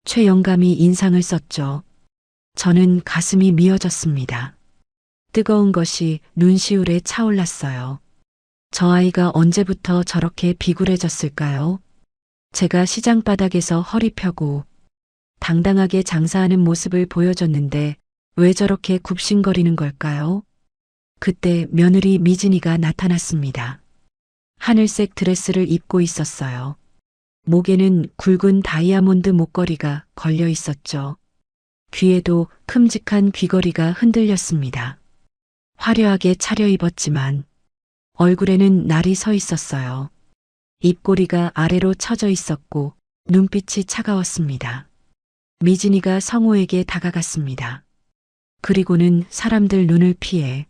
최영감이 인상을 썼죠. 저는 가슴이 미어졌습니다. 뜨거운 것이 눈시울에 차올랐어요. 저 아이가 언제부터 저렇게 비굴해졌을까요? 제가 시장 바닥에서 허리 펴고 당당하게 장사하는 모습을 보여줬는데 왜 저렇게 굽신거리는 걸까요? 그때 며느리 미진이가 나타났습니다. 하늘색 드레스를 입고 있었어요. 목에는 굵은 다이아몬드 목걸이가 걸려 있었죠. 귀에도 큼직한 귀걸이가 흔들렸습니다. 화려하게 차려입었지만 얼굴에는 날이 서 있었어요. 입꼬리가 아래로 처져 있었고 눈빛이 차가웠습니다. 미진이가 성우에게 다가갔습니다. 그리고는 사람들 눈을 피해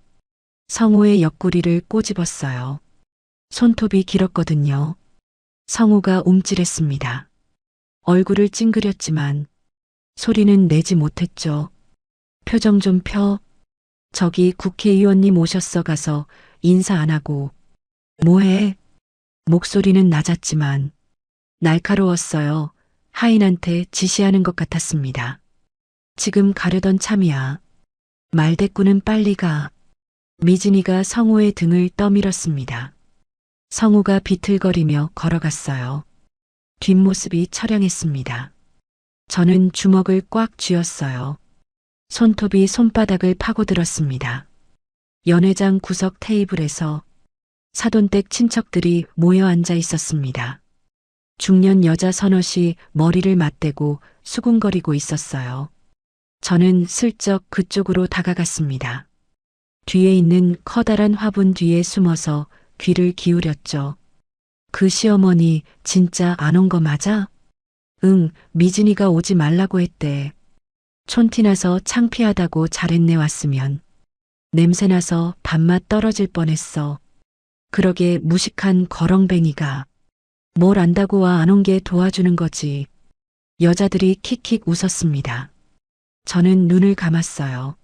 성우의 옆구리를 꼬집었어요. 손톱이 길었거든요. 성우가 움찔했습니다. 얼굴을 찡그렸지만 소리는 내지 못했죠. 표정 좀 펴. 저기 국회의원님 오셨어. 가서 인사 안 하고. 뭐해? 목소리는 낮았지만 날카로웠어요. 하인한테 지시하는 것 같았습니다. 지금 가려던 참이야. 말대꾸는 빨리 가. 미진이가 성우의 등을 떠밀었습니다. 성우가 비틀거리며 걸어갔어요. 뒷모습이 처량했습니다. 저는 주먹을 꽉 쥐었어요. 손톱이 손바닥을 파고들었습니다. 연회장 구석 테이블에서 사돈댁 친척들이 모여 앉아 있었습니다. 중년 여자 서너시 머리를 맞대고 수군거리고 있었어요. 저는 슬쩍 그쪽으로 다가갔습니다. 뒤에 있는 커다란 화분 뒤에 숨어서 귀를 기울였죠. 그 시어머니 진짜 안 온 거 맞아? 응, 미진이가 오지 말라고 했대. 촌티나서 창피하다고 잘했네. 왔으면. 냄새나서 밥맛 떨어질 뻔했어. 그러게 무식한 거렁뱅이가. 뭘 안다고 와 안 온 게 도와주는 거지. 여자들이 킥킥 웃었습니다. 저는 눈을 감았어요.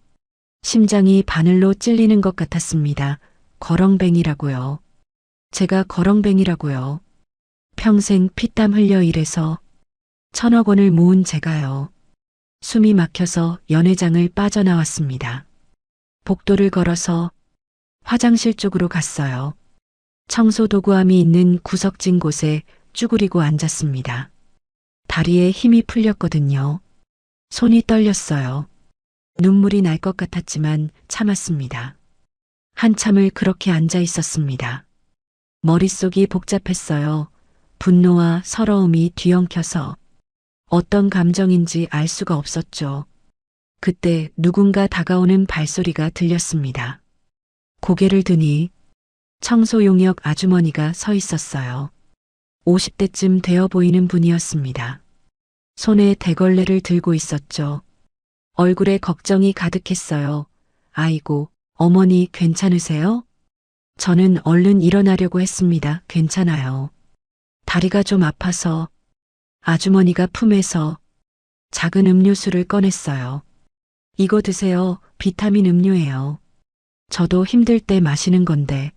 심장이 바늘로 찔리는 것 같았습니다. 거렁뱅이라고요. 제가 거렁뱅이라고요. 평생 피땀 흘려 일해서 1,000억 원을 모은 제가요. 숨이 막혀서 연회장을 빠져나왔습니다. 복도를 걸어서 화장실 쪽으로 갔어요. 청소 도구함이 있는 구석진 곳에 쭈그리고 앉았습니다. 다리에 힘이 풀렸거든요. 손이 떨렸어요. 눈물이 날 것 같았지만 참았습니다. 한참을 그렇게 앉아 있었습니다. 머릿속이 복잡했어요. 분노와 서러움이 뒤엉켜서 어떤 감정인지 알 수가 없었죠. 그때 누군가 다가오는 발소리가 들렸습니다. 고개를 드니 청소 용역 아주머니가 서 있었어요. 50대쯤 되어 보이는 분이었습니다. 손에 대걸레를 들고 있었죠. 얼굴에 걱정이 가득했어요. 아이고, 어머니 괜찮으세요? 저는 얼른 일어나려고 했습니다. 괜찮아요. 다리가 좀 아파서. 아주머니가 품에서 작은 음료수를 꺼냈어요. 이거 드세요. 비타민 음료예요. 저도 힘들 때 마시는 건데.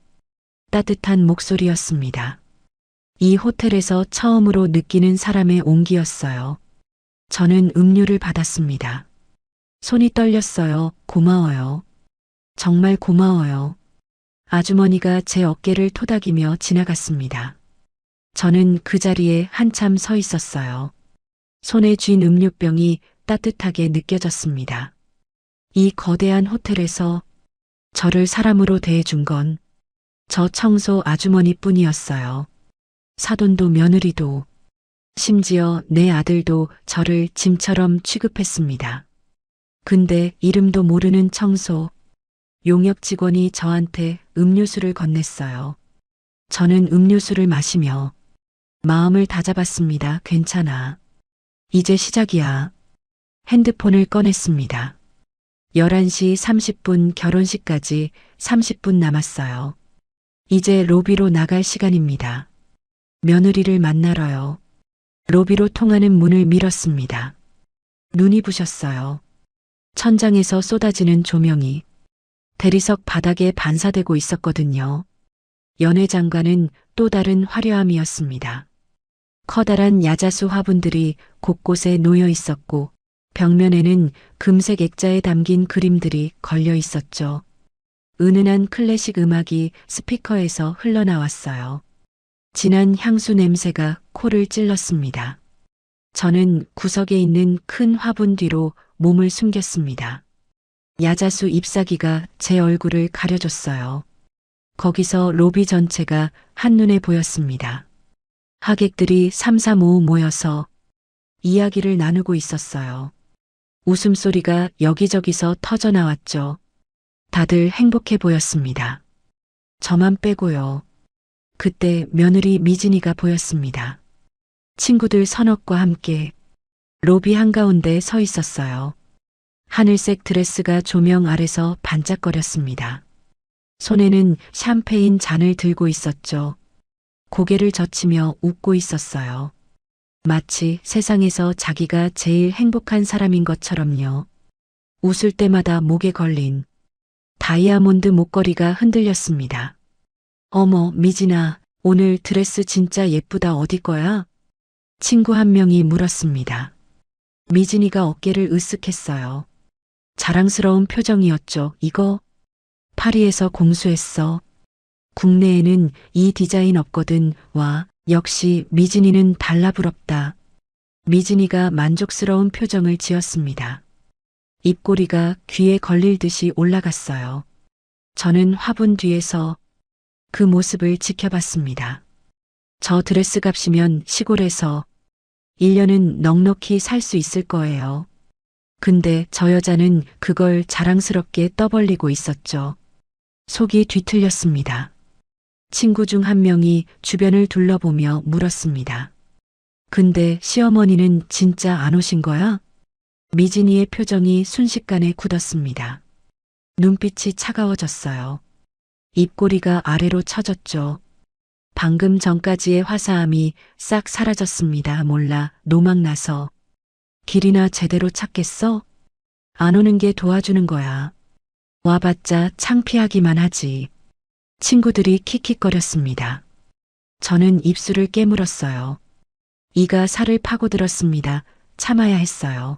따뜻한 목소리였습니다. 이 호텔에서 처음으로 느끼는 사람의 온기였어요. 저는 음료를 받았습니다. 손이 떨렸어요. 고마워요. 정말 고마워요. 아주머니가 제 어깨를 토닥이며 지나갔습니다. 저는 그 자리에 한참 서 있었어요. 손에 쥔 음료병이 따뜻하게 느껴졌습니다. 이 거대한 호텔에서 저를 사람으로 대해준 건 저 청소 아주머니뿐이었어요. 사돈도 며느리도, 심지어 내 아들도 저를 짐처럼 취급했습니다. 근데 이름도 모르는 청소, 용역 직원이 저한테 음료수를 건넸어요. 저는 음료수를 마시며 마음을 다잡았습니다. 괜찮아. 이제 시작이야. 핸드폰을 꺼냈습니다. 11시 30분 결혼식까지 30분 남았어요. 이제 로비로 나갈 시간입니다. 며느리를 만나러요. 로비로 통하는 문을 밀었습니다. 눈이 부셨어요. 천장에서 쏟아지는 조명이 대리석 바닥에 반사되고 있었거든요. 연회장과는 또 다른 화려함이었습니다. 커다란 야자수 화분들이 곳곳에 놓여 있었고 벽면에는 금색 액자에 담긴 그림들이 걸려 있었죠. 은은한 클래식 음악이 스피커에서 흘러나왔어요. 진한 향수 냄새가 코를 찔렀습니다. 저는 구석에 있는 큰 화분 뒤로 몸을 숨겼습니다. 야자수 잎사귀가 제 얼굴을 가려줬어요. 거기서 로비 전체가 한눈에 보였습니다. 하객들이 삼삼오오 모여서 이야기를 나누고 있었어요. 웃음소리가 여기저기서 터져나왔죠. 다들 행복해 보였습니다. 저만 빼고요. 그때 며느리 미진이가 보였습니다. 친구들 서너과 함께 로비 한가운데 서 있었어요. 하늘색 드레스가 조명 아래서 반짝거렸습니다. 손에는 샴페인 잔을 들고 있었죠. 고개를 젖히며 웃고 있었어요. 마치 세상에서 자기가 제일 행복한 사람인 것처럼요. 웃을 때마다 목에 걸린 다이아몬드 목걸이가 흔들렸습니다. 어머, 미진아, 오늘 드레스 진짜 예쁘다. 어디 거야? 친구 한 명이 물었습니다. 미진이가 어깨를 으쓱했어요. 자랑스러운 표정이었죠. 이거 파리에서 공수했어. 국내에는 이 디자인 없거든. 와, 역시 미진이는 달라부럽다. 미진이가 만족스러운 표정을 지었습니다. 입꼬리가 귀에 걸릴 듯이 올라갔어요. 저는 화분 뒤에서 그 모습을 지켜봤습니다. 저 드레스 값이면 시골에서 1년은 넉넉히 살 수 있을 거예요. 근데 저 여자는 그걸 자랑스럽게 떠벌리고 있었죠. 속이 뒤틀렸습니다. 친구 중 한 명이 주변을 둘러보며 물었습니다. 근데 시어머니는 진짜 안 오신 거야? 미진이의 표정이 순식간에 굳었습니다. 눈빛이 차가워졌어요. 입꼬리가 아래로 처졌죠. 방금 전까지의 화사함이 싹 사라졌습니다. 몰라, 노망나서. 길이나 제대로 찾겠어? 안 오는 게 도와주는 거야. 와봤자 창피하기만 하지. 친구들이 킥킥거렸습니다. 저는 입술을 깨물었어요. 이가 살을 파고들었습니다. 참아야 했어요.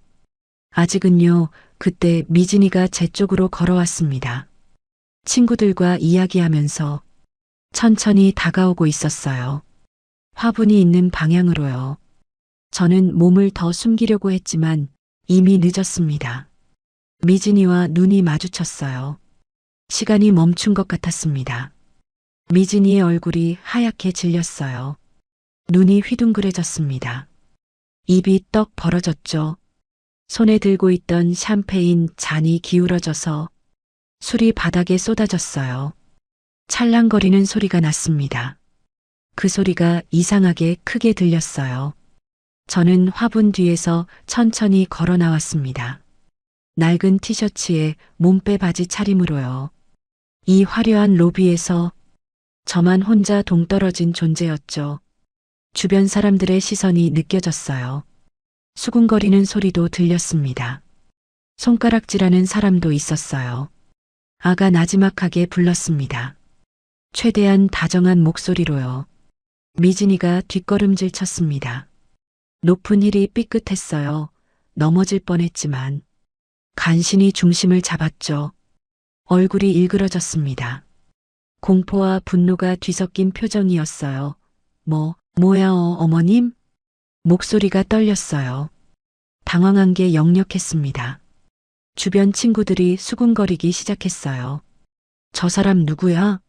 아직은요. 그때 미진이가 제 쪽으로 걸어왔습니다. 친구들과 이야기하면서 천천히 다가오고 있었어요. 화분이 있는 방향으로요. 저는 몸을 더 숨기려고 했지만 이미 늦었습니다. 미진이와 눈이 마주쳤어요. 시간이 멈춘 것 같았습니다. 미진이의 얼굴이 하얗게 질렸어요. 눈이 휘둥그레졌습니다. 입이 떡 벌어졌죠. 손에 들고 있던 샴페인 잔이 기울어져서 술이 바닥에 쏟아졌어요. 찰랑거리는 소리가 났습니다. 그 소리가 이상하게 크게 들렸어요. 저는 화분 뒤에서 천천히 걸어 나왔습니다. 낡은 티셔츠에 몸빼 바지 차림으로요. 이 화려한 로비에서 저만 혼자 동떨어진 존재였죠. 주변 사람들의 시선이 느껴졌어요. 수군거리는 소리도 들렸습니다. 손가락질하는 사람도 있었어요. 아가 나지막하게 불렀습니다. 최대한 다정한 목소리로요. 미진이가 뒷걸음질 쳤습니다. 높은 힐이 삐끗했어요. 넘어질 뻔했지만 간신히 중심을 잡았죠. 얼굴이 일그러졌습니다. 공포와 분노가 뒤섞인 표정이었어요. 뭐야 어머님? 목소리가 떨렸어요. 당황한 게 역력했습니다. 주변 친구들이 수군거리기 시작했어요. 저 사람 누구야?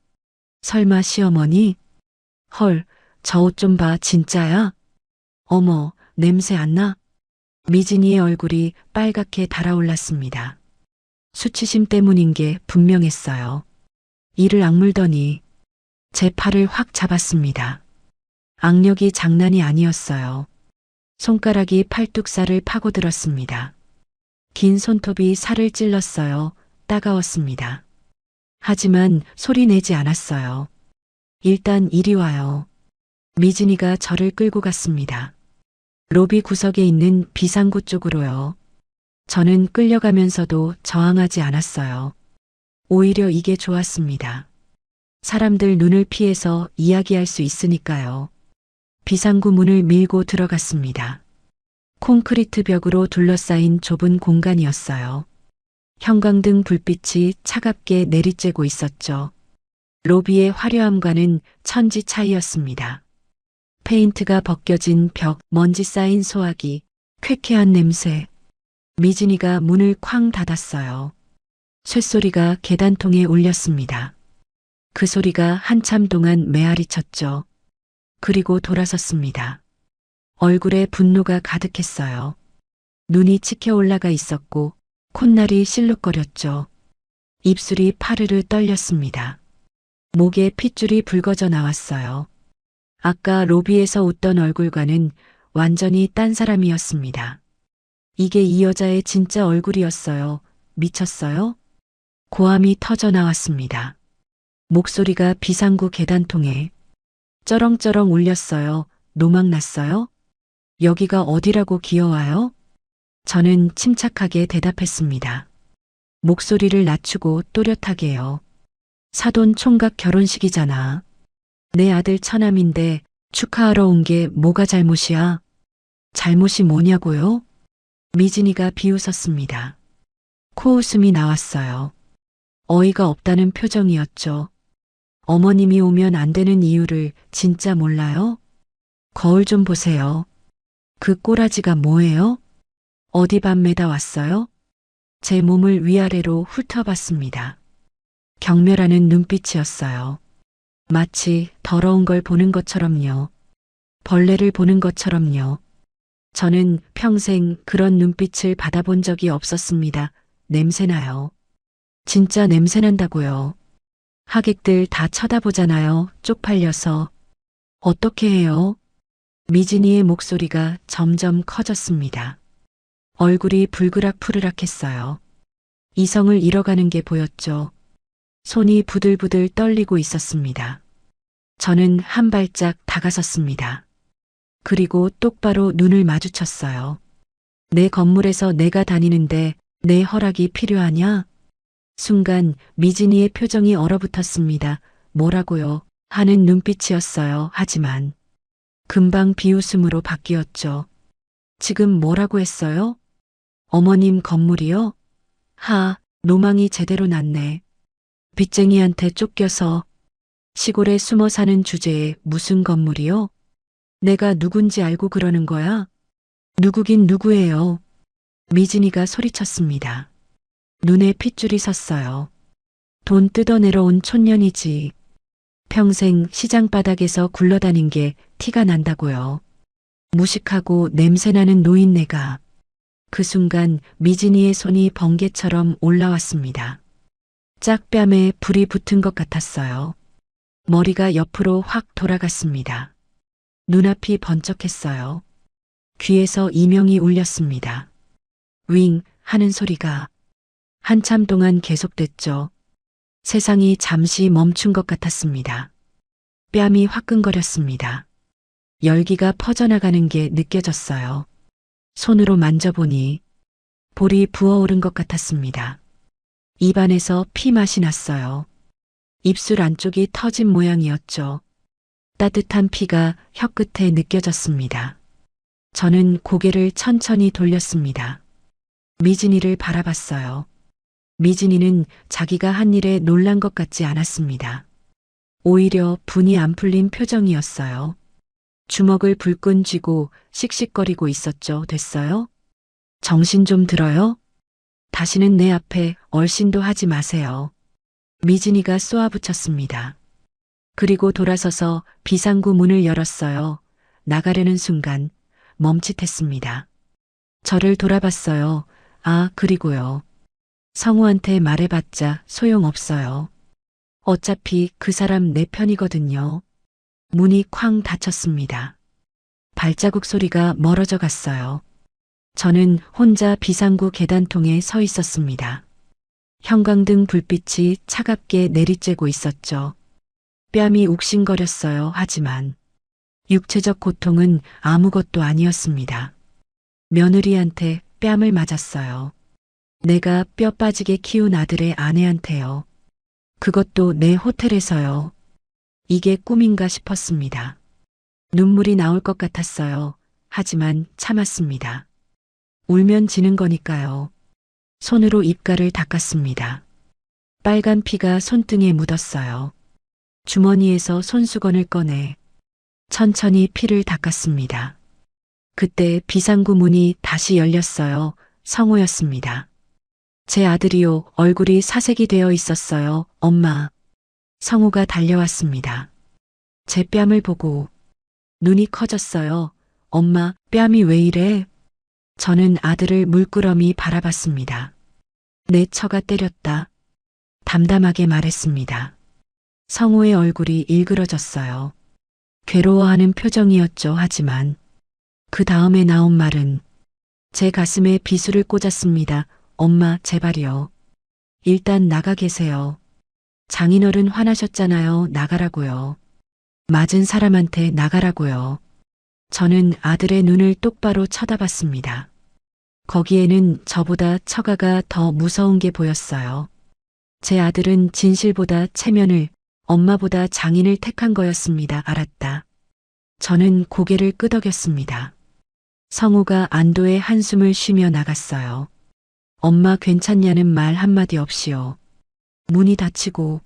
설마 시어머니? 헐, 저 옷 좀 봐, 진짜야? 어머, 냄새 안 나? 미진이의 얼굴이 빨갛게 달아올랐습니다. 수치심 때문인 게 분명했어요. 이를 악물더니 제 팔을 확 잡았습니다. 악력이 장난이 아니었어요. 손가락이 팔뚝살을 파고들었습니다. 긴 손톱이 살을 찔렀어요. 따가웠습니다. 하지만 소리 내지 않았어요. 일단 이리 와요. 미진이가 저를 끌고 갔습니다. 로비 구석에 있는 비상구 쪽으로요. 저는 끌려가면서도 저항하지 않았어요. 오히려 이게 좋았습니다. 사람들 눈을 피해서 이야기할 수 있으니까요. 비상구 문을 밀고 들어갔습니다. 콘크리트 벽으로 둘러싸인 좁은 공간이었어요. 형광등 불빛이 차갑게 내리쬐고 있었죠. 로비의 화려함과는 천지 차이였습니다. 페인트가 벗겨진 벽, 먼지 쌓인 소화기, 쾌쾌한 냄새. 미진이가 문을 쾅 닫았어요. 쇳소리가 계단통에 울렸습니다. 그 소리가 한참 동안 메아리 쳤죠. 그리고 돌아섰습니다. 얼굴에 분노가 가득했어요. 눈이 치켜 올라가 있었고 콧날이 실룩거렸죠. 입술이 파르르 떨렸습니다. 목에 핏줄이 붉어져 나왔어요. 아까 로비에서 웃던 얼굴과는 완전히 딴 사람이었습니다. 이게 이 여자의 진짜 얼굴이었어요. 미쳤어요? 고함이 터져 나왔습니다. 목소리가 비상구 계단통에 쩌렁쩌렁 울렸어요. 노망났어요? 여기가 어디라고 기어와요? 저는 침착하게 대답했습니다. 목소리를 낮추고 또렷하게요. 사돈 총각 결혼식이잖아. 내 아들 처남인데 축하하러 온 게 뭐가 잘못이야? 잘못이 뭐냐고요? 미진이가 비웃었습니다. 코웃음이 나왔어요. 어이가 없다는 표정이었죠. 어머님이 오면 안 되는 이유를 진짜 몰라요? 거울 좀 보세요. 그 꼬라지가 뭐예요? 어디 밤매다 왔어요? 제 몸을 위아래로 훑어봤습니다. 경멸하는 눈빛이었어요. 마치 더러운 걸 보는 것처럼요. 벌레를 보는 것처럼요. 저는 평생 그런 눈빛을 받아본 적이 없었습니다. 냄새나요. 진짜 냄새난다고요. 하객들 다 쳐다보잖아요. 쪽팔려서. 어떻게 해요? 미진이의 목소리가 점점 커졌습니다. 얼굴이 불그락푸르락했어요. 이성을 잃어가는 게 보였죠. 손이 부들부들 떨리고 있었습니다. 저는 한 발짝 다가섰습니다. 그리고 똑바로 눈을 마주쳤어요. 내 건물에서 내가 다니는데 내 허락이 필요하냐? 순간 미진이의 표정이 얼어붙었습니다. 뭐라고요? 하는 눈빛이었어요. 하지만 금방 비웃음으로 바뀌었죠. 지금 뭐라고 했어요? 어머님 건물이요? 로망이 제대로 났네. 빚쟁이한테 쫓겨서 시골에 숨어 사는 주제에 무슨 건물이요? 내가 누군지 알고 그러는 거야? 누구긴 누구예요? 미진이가 소리쳤습니다. 눈에 핏줄이 섰어요. 돈 뜯어내러 온 촌년이지. 평생 시장 바닥에서 굴러다닌 게 티가 난다고요. 무식하고 냄새나는 노인네가. 그 순간 미진이의 손이 번개처럼 올라왔습니다. 짝뺨에 불이 붙은 것 같았어요. 머리가 옆으로 확 돌아갔습니다. 눈앞이 번쩍했어요. 귀에서 이명이 울렸습니다. 윙 하는 소리가 한참 동안 계속됐죠. 세상이 잠시 멈춘 것 같았습니다. 뺨이 화끈거렸습니다. 열기가 퍼져나가는 게 느껴졌어요. 손으로 만져보니 볼이 부어오른 것 같았습니다. 입안에서 피 맛이 났어요. 입술 안쪽이 터진 모양이었죠. 따뜻한 피가 혀끝에 느껴졌습니다. 저는 고개를 천천히 돌렸습니다. 미진이를 바라봤어요. 미진이는 자기가 한 일에 놀란 것 같지 않았습니다. 오히려 분이 안 풀린 표정이었어요. 주먹을 불끈 쥐고 씩씩거리고 있었죠. 됐어요? 정신 좀 들어요? 다시는 내 앞에 얼씬도 하지 마세요. 미진이가 쏘아붙였습니다. 그리고 돌아서서 비상구 문을 열었어요. 나가려는 순간 멈칫했습니다. 저를 돌아봤어요. 그리고요. 성우한테 말해봤자 소용없어요. 어차피 그 사람 내 편이거든요. 문이 쾅 닫혔습니다. 발자국 소리가 멀어져 갔어요. 저는 혼자 비상구 계단통에 서 있었습니다. 형광등 불빛이 차갑게 내리쬐고 있었죠. 뺨이 욱신거렸어요. 하지만 육체적 고통은 아무것도 아니었습니다. 며느리한테 뺨을 맞았어요. 내가 뼈 빠지게 키운 아들의 아내한테요. 그것도 내 호텔에서요. 이게 꿈인가 싶었습니다. 눈물이 나올 것 같았어요. 하지만 참았습니다. 울면 지는 거니까요. 손으로 입가를 닦았습니다. 빨간 피가 손등에 묻었어요. 주머니에서 손수건을 꺼내 천천히 피를 닦았습니다. 그때 비상구 문이 다시 열렸어요. 성우였습니다. 제 아들이요. 얼굴이 사색이 되어 있었어요. 엄마. 성우가 달려왔습니다. 제 뺨을 보고 눈이 커졌어요. 엄마, 뺨이 왜 이래? 저는 아들을 물끄러미 바라봤습니다. 내 처가 때렸다. 담담하게 말했습니다. 성우의 얼굴이 일그러졌어요. 괴로워하는 표정이었죠. 하지만 그 다음에 나온 말은 제 가슴에 비수를 꽂았습니다. 엄마, 제발요. 일단 나가 계세요. 장인어른 화나셨잖아요. 나가라고요. 맞은 사람한테 나가라고요. 저는 아들의 눈을 똑바로 쳐다봤습니다. 거기에는 저보다 처가가 더 무서운 게 보였어요. 제 아들은 진실보다 체면을, 엄마보다 장인을 택한 거였습니다. 알았다. 저는 고개를 끄덕였습니다. 성우가 안도의 한숨을 쉬며 나갔어요. 엄마 괜찮냐는 말 한마디 없이요. 문이 닫히고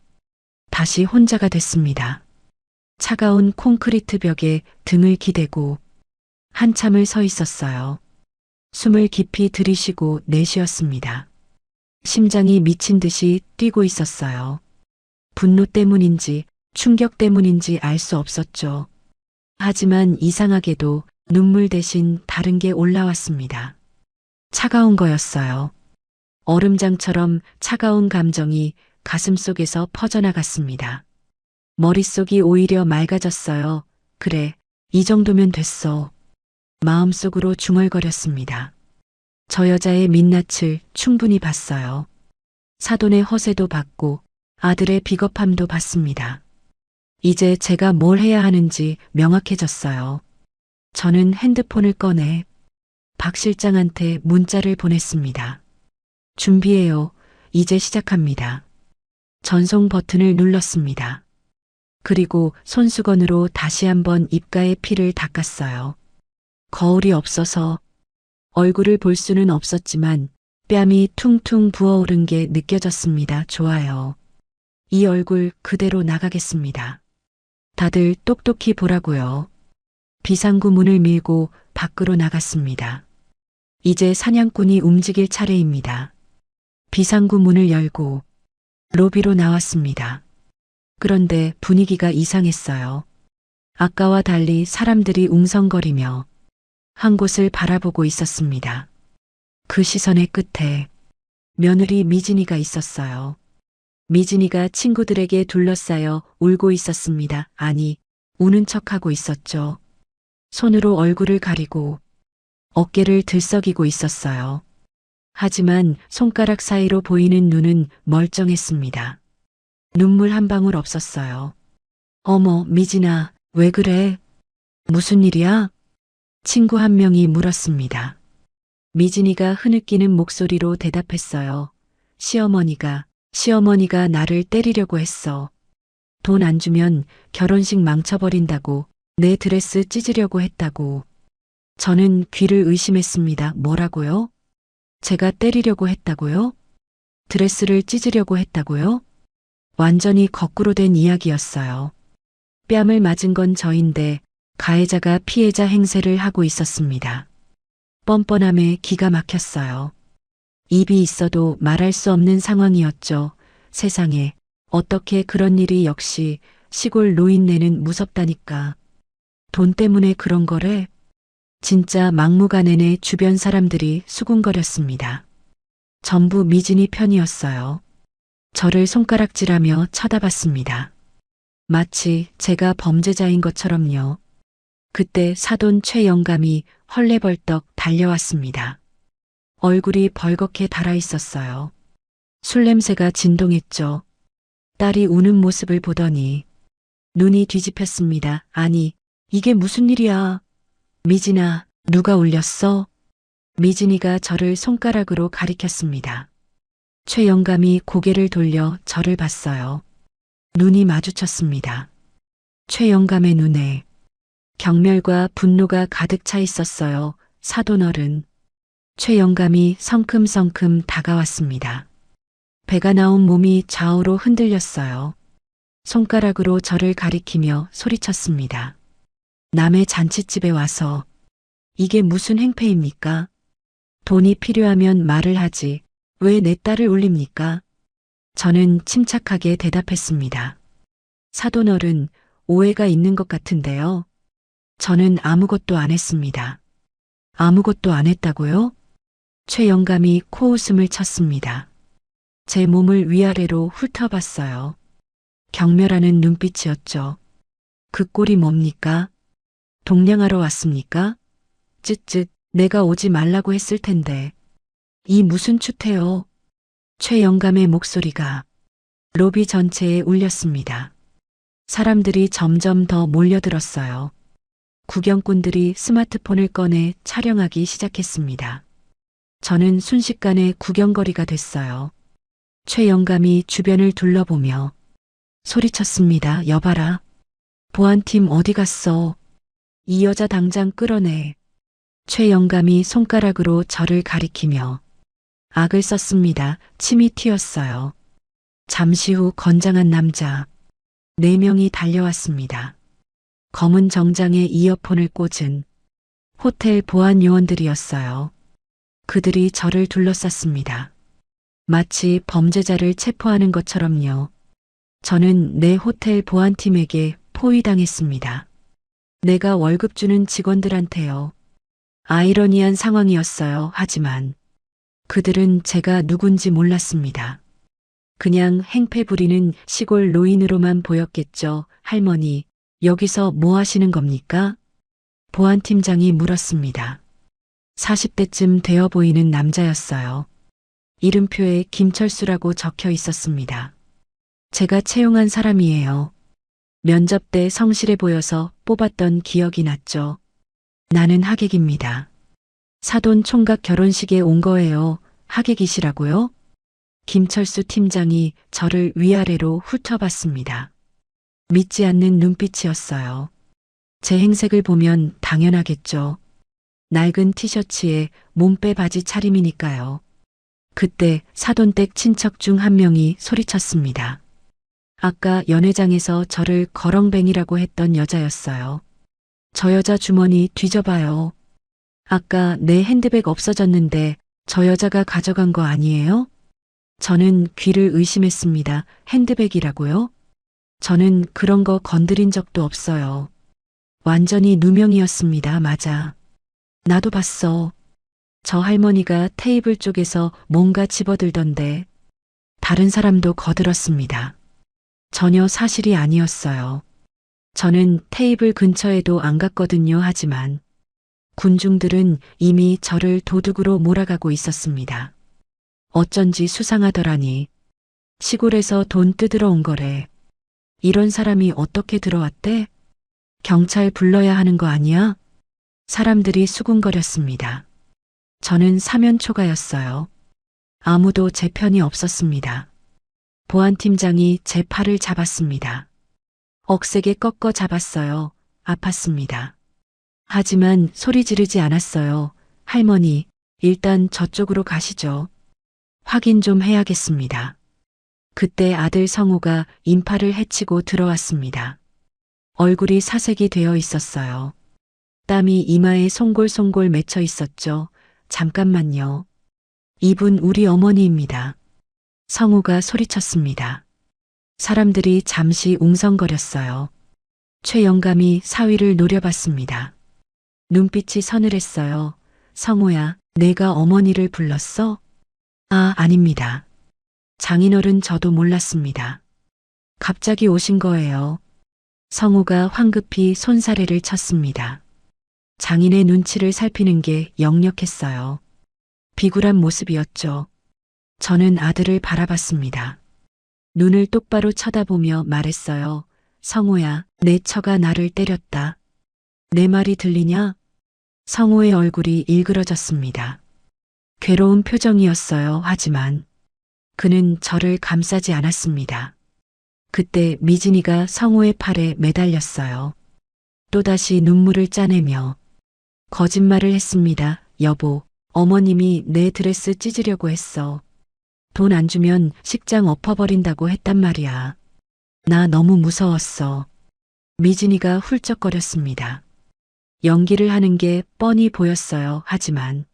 다시 혼자가 됐습니다. 차가운 콘크리트 벽에 등을 기대고 한참을 서 있었어요. 숨을 깊이 들이쉬고 내쉬었습니다. 심장이 미친 듯이 뛰고 있었어요. 분노 때문인지 충격 때문인지 알 수 없었죠. 하지만 이상하게도 눈물 대신 다른 게 올라왔습니다. 차가운 거였어요. 얼음장처럼 차가운 감정이 가슴속에서 퍼져나갔습니다. 머릿속이 오히려 맑아졌어요. 그래, 이 정도면 됐어. 마음속으로 중얼거렸습니다. 저 여자의 민낯을 충분히 봤어요. 사돈의 허세도 봤고 아들의 비겁함도 봤습니다. 이제 제가 뭘 해야 하는지 명확해졌어요. 저는 핸드폰을 꺼내 박 실장한테 문자를 보냈습니다. 준비해요. 이제 시작합니다. 전송 버튼을 눌렀습니다. 그리고 손수건으로 다시 한번 입가에 피를 닦았어요. 거울이 없어서 얼굴을 볼 수는 없었지만 뺨이 퉁퉁 부어오른 게 느껴졌습니다. 좋아요. 이 얼굴 그대로 나가겠습니다. 다들 똑똑히 보라고요. 비상구 문을 밀고 밖으로 나갔습니다. 이제 사냥꾼이 움직일 차례입니다. 비상구 문을 열고 로비로 나왔습니다. 그런데 분위기가 이상했어요. 아까와 달리 사람들이 웅성거리며 한 곳을 바라보고 있었습니다. 그 시선의 끝에 며느리 미진이가 있었어요. 미진이가 친구들에게 둘러싸여 울고 있었습니다. 아니, 우는 척하고 있었죠. 손으로 얼굴을 가리고 어깨를 들썩이고 있었어요. 하지만 손가락 사이로 보이는 눈은 멀쩡했습니다. 눈물 한 방울 없었어요. 어머, 미진아, 왜 그래? 무슨 일이야? 친구 한 명이 물었습니다. 미진이가 흐느끼는 목소리로 대답했어요. 시어머니가 나를 때리려고 했어. 돈 안 주면 결혼식 망쳐버린다고, 내 드레스 찢으려고 했다고. 저는 귀를 의심했습니다. 뭐라고요? 제가 때리려고 했다고요? 드레스를 찢으려고 했다고요? 완전히 거꾸로 된 이야기였어요. 뺨을 맞은 건 저인데 가해자가 피해자 행세를 하고 있었습니다. 뻔뻔함에 기가 막혔어요. 입이 있어도 말할 수 없는 상황이었죠. 세상에 어떻게 그런 일이 역시 시골 노인네는 무섭다니까. 돈 때문에 그런 거래? 진짜 막무가내내 주변 사람들이 수군거렸습니다. 전부 미진이 편이었어요. 저를 손가락질하며 쳐다봤습니다. 마치 제가 범죄자인 것처럼요. 그때 사돈 최영감이 헐레벌떡 달려왔습니다. 얼굴이 벌겋게 달아있었어요. 술 냄새가 진동했죠. 딸이 우는 모습을 보더니 눈이 뒤집혔습니다. 아니, 이게 무슨 일이야? 미진아, 누가 울렸어? 미진이가 저를 손가락으로 가리켰습니다. 최영감이 고개를 돌려 저를 봤어요. 눈이 마주쳤습니다. 최영감의 눈에 경멸과 분노가 가득 차 있었어요. 사돈어른. 최영감이 성큼성큼 다가왔습니다. 배가 나온 몸이 좌우로 흔들렸어요. 손가락으로 저를 가리키며 소리쳤습니다. 남의 잔칫집에 와서 이게 무슨 행패입니까? 돈이 필요하면 말을 하지 왜 내 딸을 울립니까? 저는 침착하게 대답했습니다. 사돈어른, 오해가 있는 것 같은데요. 저는 아무것도 안 했습니다. 아무것도 안 했다고요? 최영감이 코웃음을 쳤습니다. 제 몸을 위아래로 훑어봤어요. 경멸하는 눈빛이었죠. 그 꼴이 뭡니까? 동냥하러 왔습니까? 쯧쯧, 내가 오지 말라고 했을 텐데. 이 무슨 추태요? 최영감의 목소리가 로비 전체에 울렸습니다. 사람들이 점점 더 몰려들었어요. 구경꾼들이 스마트폰을 꺼내 촬영하기 시작했습니다. 저는 순식간에 구경거리가 됐어요. 최영감이 주변을 둘러보며 소리쳤습니다. 여봐라. 보안팀 어디 갔어? 이 여자 당장 끌어내. 최영감이 손가락으로 저를 가리키며 악을 썼습니다. 침이 튀었어요. 잠시 후 건장한 남자 4명이 달려왔습니다. 검은 정장에 이어폰을 꽂은 호텔 보안 요원들이었어요. 그들이 저를 둘러쌌습니다. 마치 범죄자를 체포하는 것처럼요. 저는 내 호텔 보안팀에게 포위당했습니다. 내가 월급 주는 직원들한테요. 아이러니한 상황이었어요. 하지만 그들은 제가 누군지 몰랐습니다. 그냥 행패 부리는 시골 노인으로만 보였겠죠. 할머니, 여기서 뭐 하시는 겁니까? 보안팀장이 물었습니다. 40대쯤 되어 보이는 남자였어요. 이름표에 김철수라고 적혀 있었습니다. 제가 채용한 사람이에요. 면접 때 성실해 보여서 뽑았던 기억이 났죠. 나는 하객입니다. 사돈 총각 결혼식에 온 거예요. 하객이시라고요? 김철수 팀장이 저를 위아래로 훑어봤습니다. 믿지 않는 눈빛이었어요. 제 행색을 보면 당연하겠죠. 낡은 티셔츠에 몸빼 바지 차림이니까요. 그때 사돈댁 친척 중 한 명이 소리쳤습니다. 아까 연회장에서 저를 거렁뱅이라고 했던 여자였어요. 저 여자 주머니 뒤져봐요. 아까 내 핸드백 없어졌는데 저 여자가 가져간 거 아니에요? 저는 귀를 의심했습니다. 핸드백이라고요? 저는 그런 거 건드린 적도 없어요. 완전히 누명이었습니다. 맞아. 나도 봤어. 저 할머니가 테이블 쪽에서 뭔가 집어들던데 다른 사람도 거들었습니다. 전혀 사실이 아니었어요. 저는 테이블 근처에도 안 갔거든요. 하지만 군중들은 이미 저를 도둑으로 몰아가고 있었습니다. 어쩐지 수상하더라니. 시골에서 돈 뜯으러 온 거래. 이런 사람이 어떻게 들어왔대? 경찰 불러야 하는 거 아니야? 사람들이 수군거렸습니다. 저는 사면초가였어요. 아무도 제 편이 없었습니다. 보안팀장이 제 팔을 잡았습니다. 억세게 꺾어 잡았어요. 아팠습니다. 하지만 소리 지르지 않았어요. 할머니, 일단 저쪽으로 가시죠. 확인 좀 해야겠습니다. 그때 아들 성우가 인파를 헤치고 들어왔습니다. 얼굴이 사색이 되어 있었어요. 땀이 이마에 송골송골 맺혀 있었죠. 잠깐만요. 이분 우리 어머니입니다. 성우가 소리쳤습니다. 사람들이 잠시 웅성거렸어요. 최 영감이 사위를 노려봤습니다. 눈빛이 서늘했어요. 성우야, 내가 어머니를 불렀어? 아, 아닙니다. 장인어른 저도 몰랐습니다. 갑자기 오신 거예요. 성우가 황급히 손사래를 쳤습니다. 장인의 눈치를 살피는 게 역력했어요. 비굴한 모습이었죠. 저는 아들을 바라봤습니다. 눈을 똑바로 쳐다보며 말했어요. 성우야, 내 처가 나를 때렸다. 내 말이 들리냐? 성우의 얼굴이 일그러졌습니다. 괴로운 표정이었어요. 하지만 그는 저를 감싸지 않았습니다. 그때 미진이가 성우의 팔에 매달렸어요. 또다시 눈물을 짜내며 거짓말을 했습니다. 여보, 어머님이 내 드레스 찢으려고 했어. 돈 안 주면 식장 엎어버린다고 했단 말이야. 나 너무 무서웠어. 미진이가 훌쩍거렸습니다. 연기를 하는 게 뻔히 보였어요. 하지만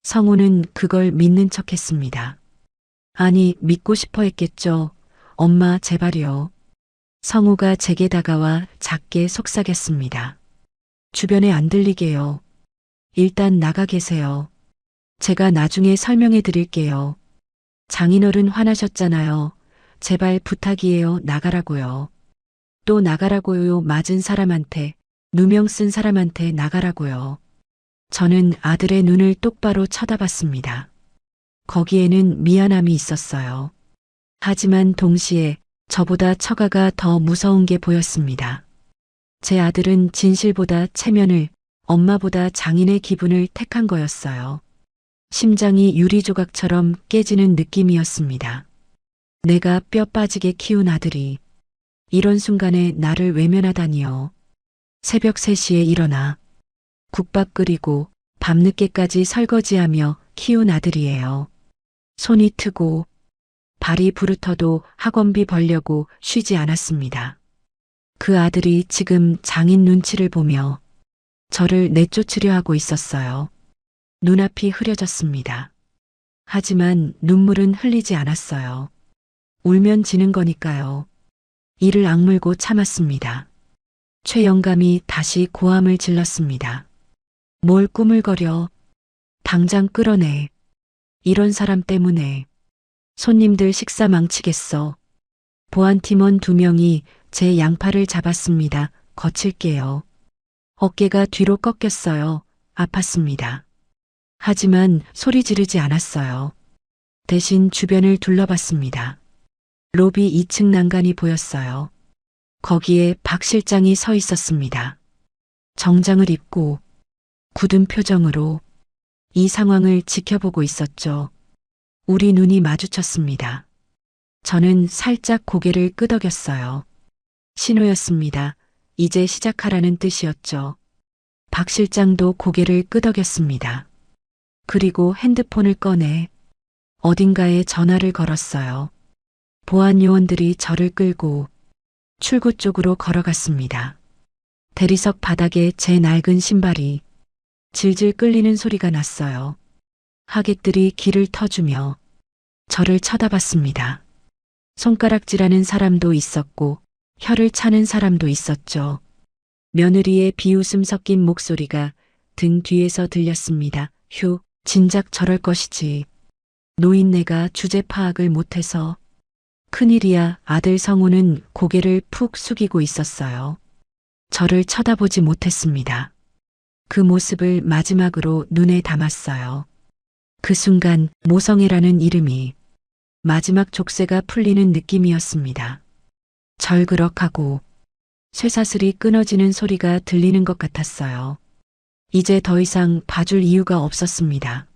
성우는 그걸 믿는 척했습니다. 아니, 믿고 싶어 했겠죠. 엄마, 제발요. 성우가 제게 다가와 작게 속삭였습니다. 주변에 안 들리게요. 일단 나가 계세요. 제가 나중에 설명해 드릴게요. 장인어른 화나셨잖아요. 제발 부탁이에요. 나가라고요. 또 나가라고요. 맞은 사람한테, 누명 쓴 사람한테 나가라고요. 저는 아들의 눈을 똑바로 쳐다봤습니다. 거기에는 미안함이 있었어요. 하지만 동시에 저보다 처가가 더 무서운 게 보였습니다. 제 아들은 진실보다 체면을, 엄마보다 장인의 기분을 택한 거였어요. 심장이 유리조각처럼 깨지는 느낌이었습니다. 내가 뼈 빠지게 키운 아들이 이런 순간에 나를 외면하다니요. 새벽 3시에 일어나 국밥 끓이고 밤늦게까지 설거지하며 키운 아들이에요. 손이 트고 발이 부르터도 학원비 벌려고 쉬지 않았습니다. 그 아들이 지금 장인 눈치를 보며 저를 내쫓으려 하고 있었어요. 눈앞이 흐려졌습니다. 하지만 눈물은 흘리지 않았어요. 울면 지는 거니까요. 이를 악물고 참았습니다. 최 영감이 다시 고함을 질렀습니다. 뭘 꾸물거려. 당장 끌어내. 이런 사람 때문에 손님들 식사 망치겠어. 보안팀원 2명이 제 양팔을 잡았습니다. 거칠게요. 어깨가 뒤로 꺾였어요. 아팠습니다. 하지만 소리 지르지 않았어요. 대신 주변을 둘러봤습니다. 로비 2층 난간이 보였어요. 거기에 박 실장이 서 있었습니다. 정장을 입고 굳은 표정으로 이 상황을 지켜보고 있었죠. 우리 눈이 마주쳤습니다. 저는 살짝 고개를 끄덕였어요. 신호였습니다. 이제 시작하라는 뜻이었죠. 박 실장도 고개를 끄덕였습니다. 그리고 핸드폰을 꺼내 어딘가에 전화를 걸었어요. 보안 요원들이 저를 끌고 출구 쪽으로 걸어갔습니다. 대리석 바닥에 제 낡은 신발이 질질 끌리는 소리가 났어요. 하객들이 길을 터주며 저를 쳐다봤습니다. 손가락질하는 사람도 있었고 혀를 차는 사람도 있었죠. 며느리의 비웃음 섞인 목소리가 등 뒤에서 들렸습니다. 휴, 진작 저럴 것이지. 노인네가 주제 파악을 못해서. 큰일이야. 아들 성우는 고개를 푹 숙이고 있었어요. 저를 쳐다보지 못했습니다. 그 모습을 마지막으로 눈에 담았어요. 그 순간 모성애라는 이름이 마지막 족쇄가 풀리는 느낌이었습니다. 절그럭하고 쇠사슬이 끊어지는 소리가 들리는 것 같았어요. 이제 더 이상 봐줄 이유가 없었습니다.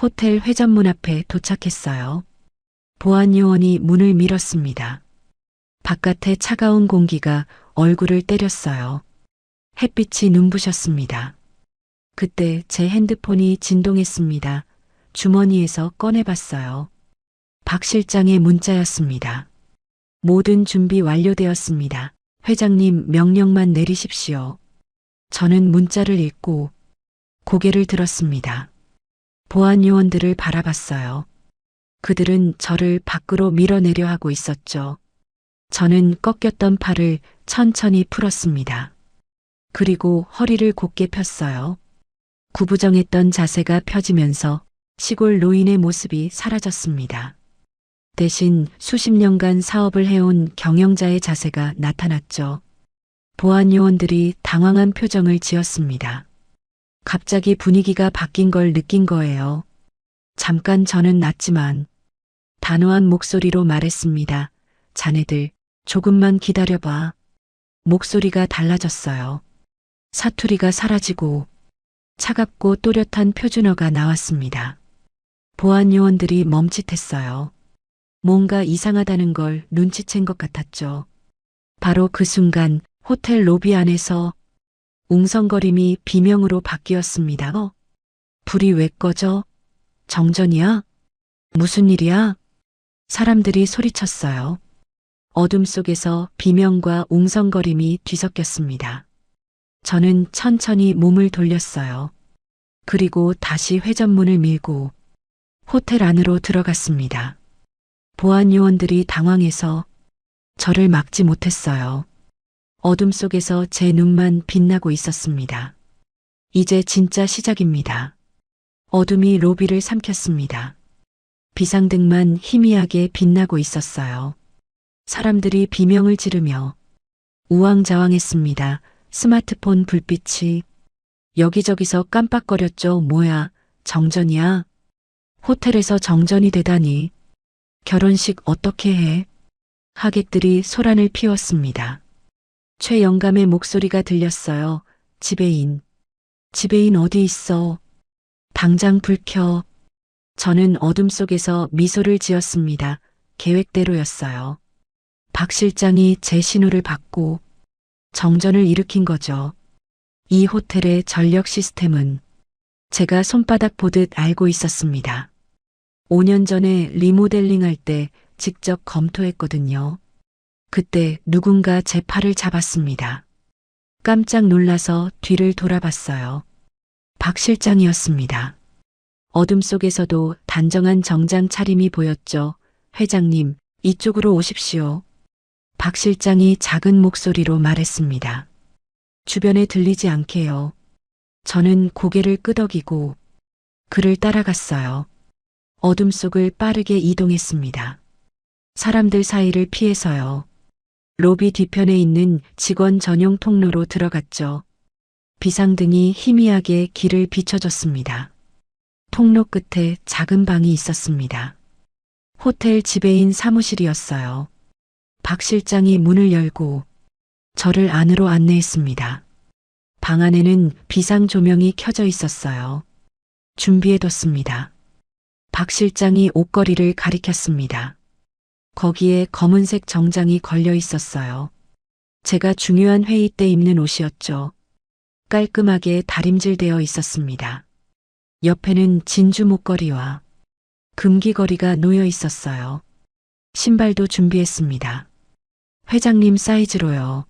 호텔 회전문 앞에 도착했어요. 보안 요원이 문을 밀었습니다. 바깥의 차가운 공기가 얼굴을 때렸어요. 햇빛이 눈부셨습니다. 그때 제 핸드폰이 진동했습니다. 주머니에서 꺼내봤어요. 박 실장의 문자였습니다. 모든 준비 완료되었습니다. 회장님 명령만 내리십시오. 저는 문자를 읽고 고개를 들었습니다. 보안 요원들을 바라봤어요. 그들은 저를 밖으로 밀어내려 하고 있었죠. 저는 꺾였던 팔을 천천히 풀었습니다. 그리고 허리를 곧게 폈어요. 구부정했던 자세가 펴지면서 시골 노인의 모습이 사라졌습니다. 대신 수십 년간 사업을 해온 경영자의 자세가 나타났죠. 보안 요원들이 당황한 표정을 지었습니다. 갑자기 분위기가 바뀐 걸 느낀 거예요. 잠깐 저는 났지만 단호한 목소리로 말했습니다. 자네들 조금만 기다려봐. 목소리가 달라졌어요. 사투리가 사라지고 차갑고 또렷한 표준어가 나왔습니다. 보안 요원들이 멈칫했어요. 뭔가 이상하다는 걸 눈치챈 것 같았죠. 바로 그 순간 호텔 로비 안에서 웅성거림이 비명으로 바뀌었습니다. 불이 왜 꺼져? 정전이야? 무슨 일이야? 사람들이 소리쳤어요. 어둠 속에서 비명과 웅성거림이 뒤섞였습니다. 저는 천천히 몸을 돌렸어요. 그리고 다시 회전문을 밀고 호텔 안으로 들어갔습니다. 보안 요원들이 당황해서 저를 막지 못했어요. 어둠 속에서 제 눈만 빛나고 있었습니다. 이제 진짜 시작입니다. 어둠이 로비를 삼켰습니다. 비상등만 희미하게 빛나고 있었어요. 사람들이 비명을 지르며 우왕좌왕했습니다. 스마트폰 불빛이 여기저기서 깜빡거렸죠. 뭐야, 정전이야? 호텔에서 정전이 되다니. 결혼식 어떻게 해? 하객들이 소란을 피웠습니다. 최영감의 목소리가 들렸어요. 지배인. 지배인 어디 있어? 당장 불 켜. 저는 어둠 속에서 미소를 지었습니다. 계획대로였어요. 박 실장이 제 신호를 받고 정전을 일으킨 거죠. 이 호텔의 전력 시스템은 제가 손바닥 보듯 알고 있었습니다. 5년 전에 리모델링 할 때 직접 검토했거든요. 그때 누군가 제 팔을 잡았습니다. 깜짝 놀라서 뒤를 돌아봤어요. 박 실장이었습니다. 어둠 속에서도 단정한 정장 차림이 보였죠. 회장님, 이쪽으로 오십시오. 박 실장이 작은 목소리로 말했습니다. 주변에 들리지 않게요. 저는 고개를 끄덕이고 그를 따라갔어요. 어둠 속을 빠르게 이동했습니다. 사람들 사이를 피해서요. 로비 뒤편에 있는 직원 전용 통로로 들어갔죠. 비상등이 희미하게 길을 비춰줬습니다. 통로 끝에 작은 방이 있었습니다. 호텔 지배인 사무실이었어요. 박 실장이 문을 열고 저를 안으로 안내했습니다. 방 안에는 비상 조명이 켜져 있었어요. 준비해뒀습니다. 박 실장이 옷걸이를 가리켰습니다. 거기에 검은색 정장이 걸려 있었어요. 제가 중요한 회의 때 입는 옷이었죠. 깔끔하게 다림질되어 있었습니다. 옆에는 진주 목걸이와 금귀걸이가 놓여 있었어요. 신발도 준비했습니다. 회장님 사이즈로요.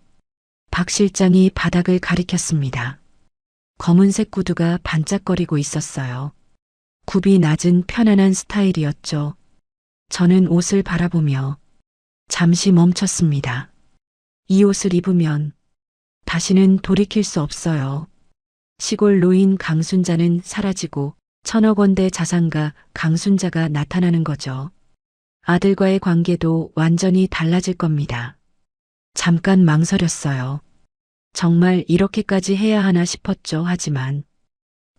박 실장이 바닥을 가리켰습니다. 검은색 구두가 반짝거리고 있었어요. 굽이 낮은 편안한 스타일이었죠. 저는 옷을 바라보며 잠시 멈췄습니다. 이 옷을 입으면 다시는 돌이킬 수 없어요. 시골 노인 강순자는 사라지고 1,000억 원대 자산가 강순자가 나타나는 거죠. 아들과의 관계도 완전히 달라질 겁니다. 잠깐 망설였어요. 정말 이렇게까지 해야 하나 싶었죠. 하지만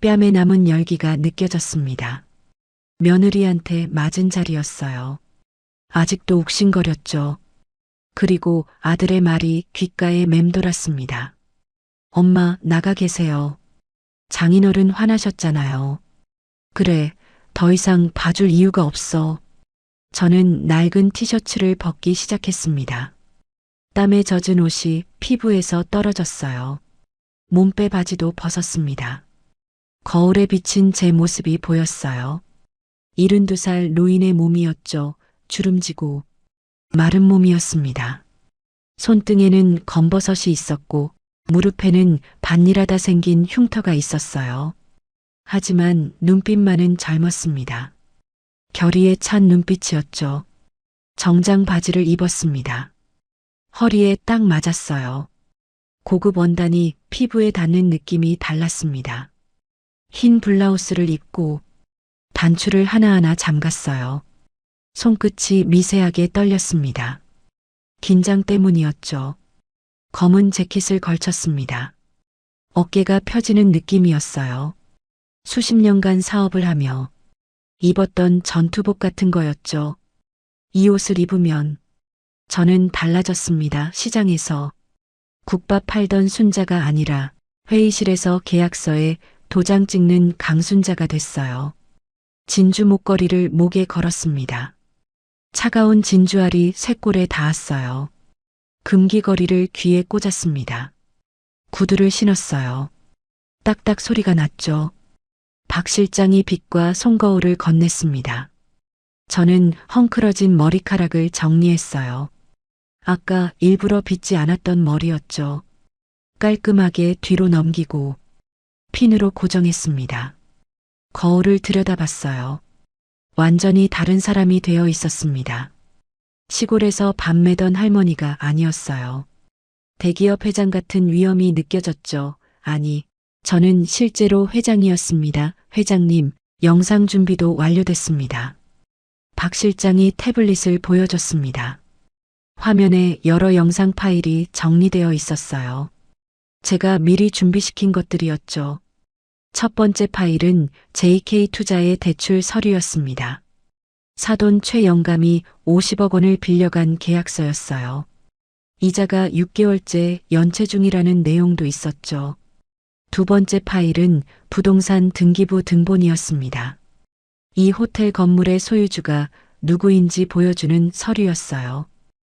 뺨에 남은 열기가 느껴졌습니다. 며느리한테 맞은 자리였어요. 아직도 욱신거렸죠. 그리고 아들의 말이 귓가에 맴돌았습니다. 엄마, 나가 계세요. 장인어른 화나셨잖아요. 그래, 더 이상 봐줄 이유가 없어. 저는 낡은 티셔츠를 벗기 시작했습니다. 땀에 젖은 옷이 피부에서 떨어졌어요. 몸빼 바지도 벗었습니다. 거울에 비친 제 모습이 보였어요. 72살 노인의 몸이었죠. 주름지고 마른 몸이었습니다. 손등에는 검버섯이 있었고 무릎에는 반일하다 생긴 흉터가 있었어요. 하지만 눈빛만은 젊었습니다. 결의에 찬 눈빛이었죠. 정장 바지를 입었습니다. 허리에 딱 맞았어요. 고급 원단이 피부에 닿는 느낌이 달랐습니다. 흰 블라우스를 입고 단추를 하나하나 잠갔어요. 손끝이 미세하게 떨렸습니다. 긴장 때문이었죠. 검은 재킷을 걸쳤습니다. 어깨가 펴지는 느낌이었어요. 수십 년간 사업을 하며 입었던 전투복 같은 거였죠. 이 옷을 입으면 저는 달라졌습니다. 시장에서 국밥 팔던 순자가 아니라 회의실에서 계약서에 도장 찍는 강순자가 됐어요. 진주 목걸이를 목에 걸었습니다. 차가운 진주알이 쇄골에 닿았어요. 금귀걸이를 귀에 꽂았습니다. 구두를 신었어요. 딱딱 소리가 났죠. 박 실장이 빗과 손거울을 건넸습니다. 저는 헝클어진 머리카락을 정리했어요. 아까 일부러 빗지 않았던 머리였죠. 깔끔하게 뒤로 넘기고 핀으로 고정했습니다. 거울을 들여다봤어요. 완전히 다른 사람이 되어 있었습니다. 시골에서 밥 매던 할머니가 아니었어요. 대기업 회장 같은 위엄이 느껴졌죠. 아니, 저는 실제로 회장이었습니다. 회장님, 영상 준비도 완료됐습니다. 박 실장이 태블릿을 보여줬습니다. 화면에 여러 영상 파일이 정리되어 있었어요. 제가 미리 준비시킨 것들이었죠. 첫 번째 파일은 JK투자의 대출 서류였습니다. 사돈 최영감이 50억 원을 빌려간 계약서였어요. 이자가 6개월째 연체 중이라는 내용도 있었죠. 두 번째 파일은 부동산 등기부 등본이었습니다. 이 호텔 건물의 소유주가 누구인지 보여주는 서류였어요.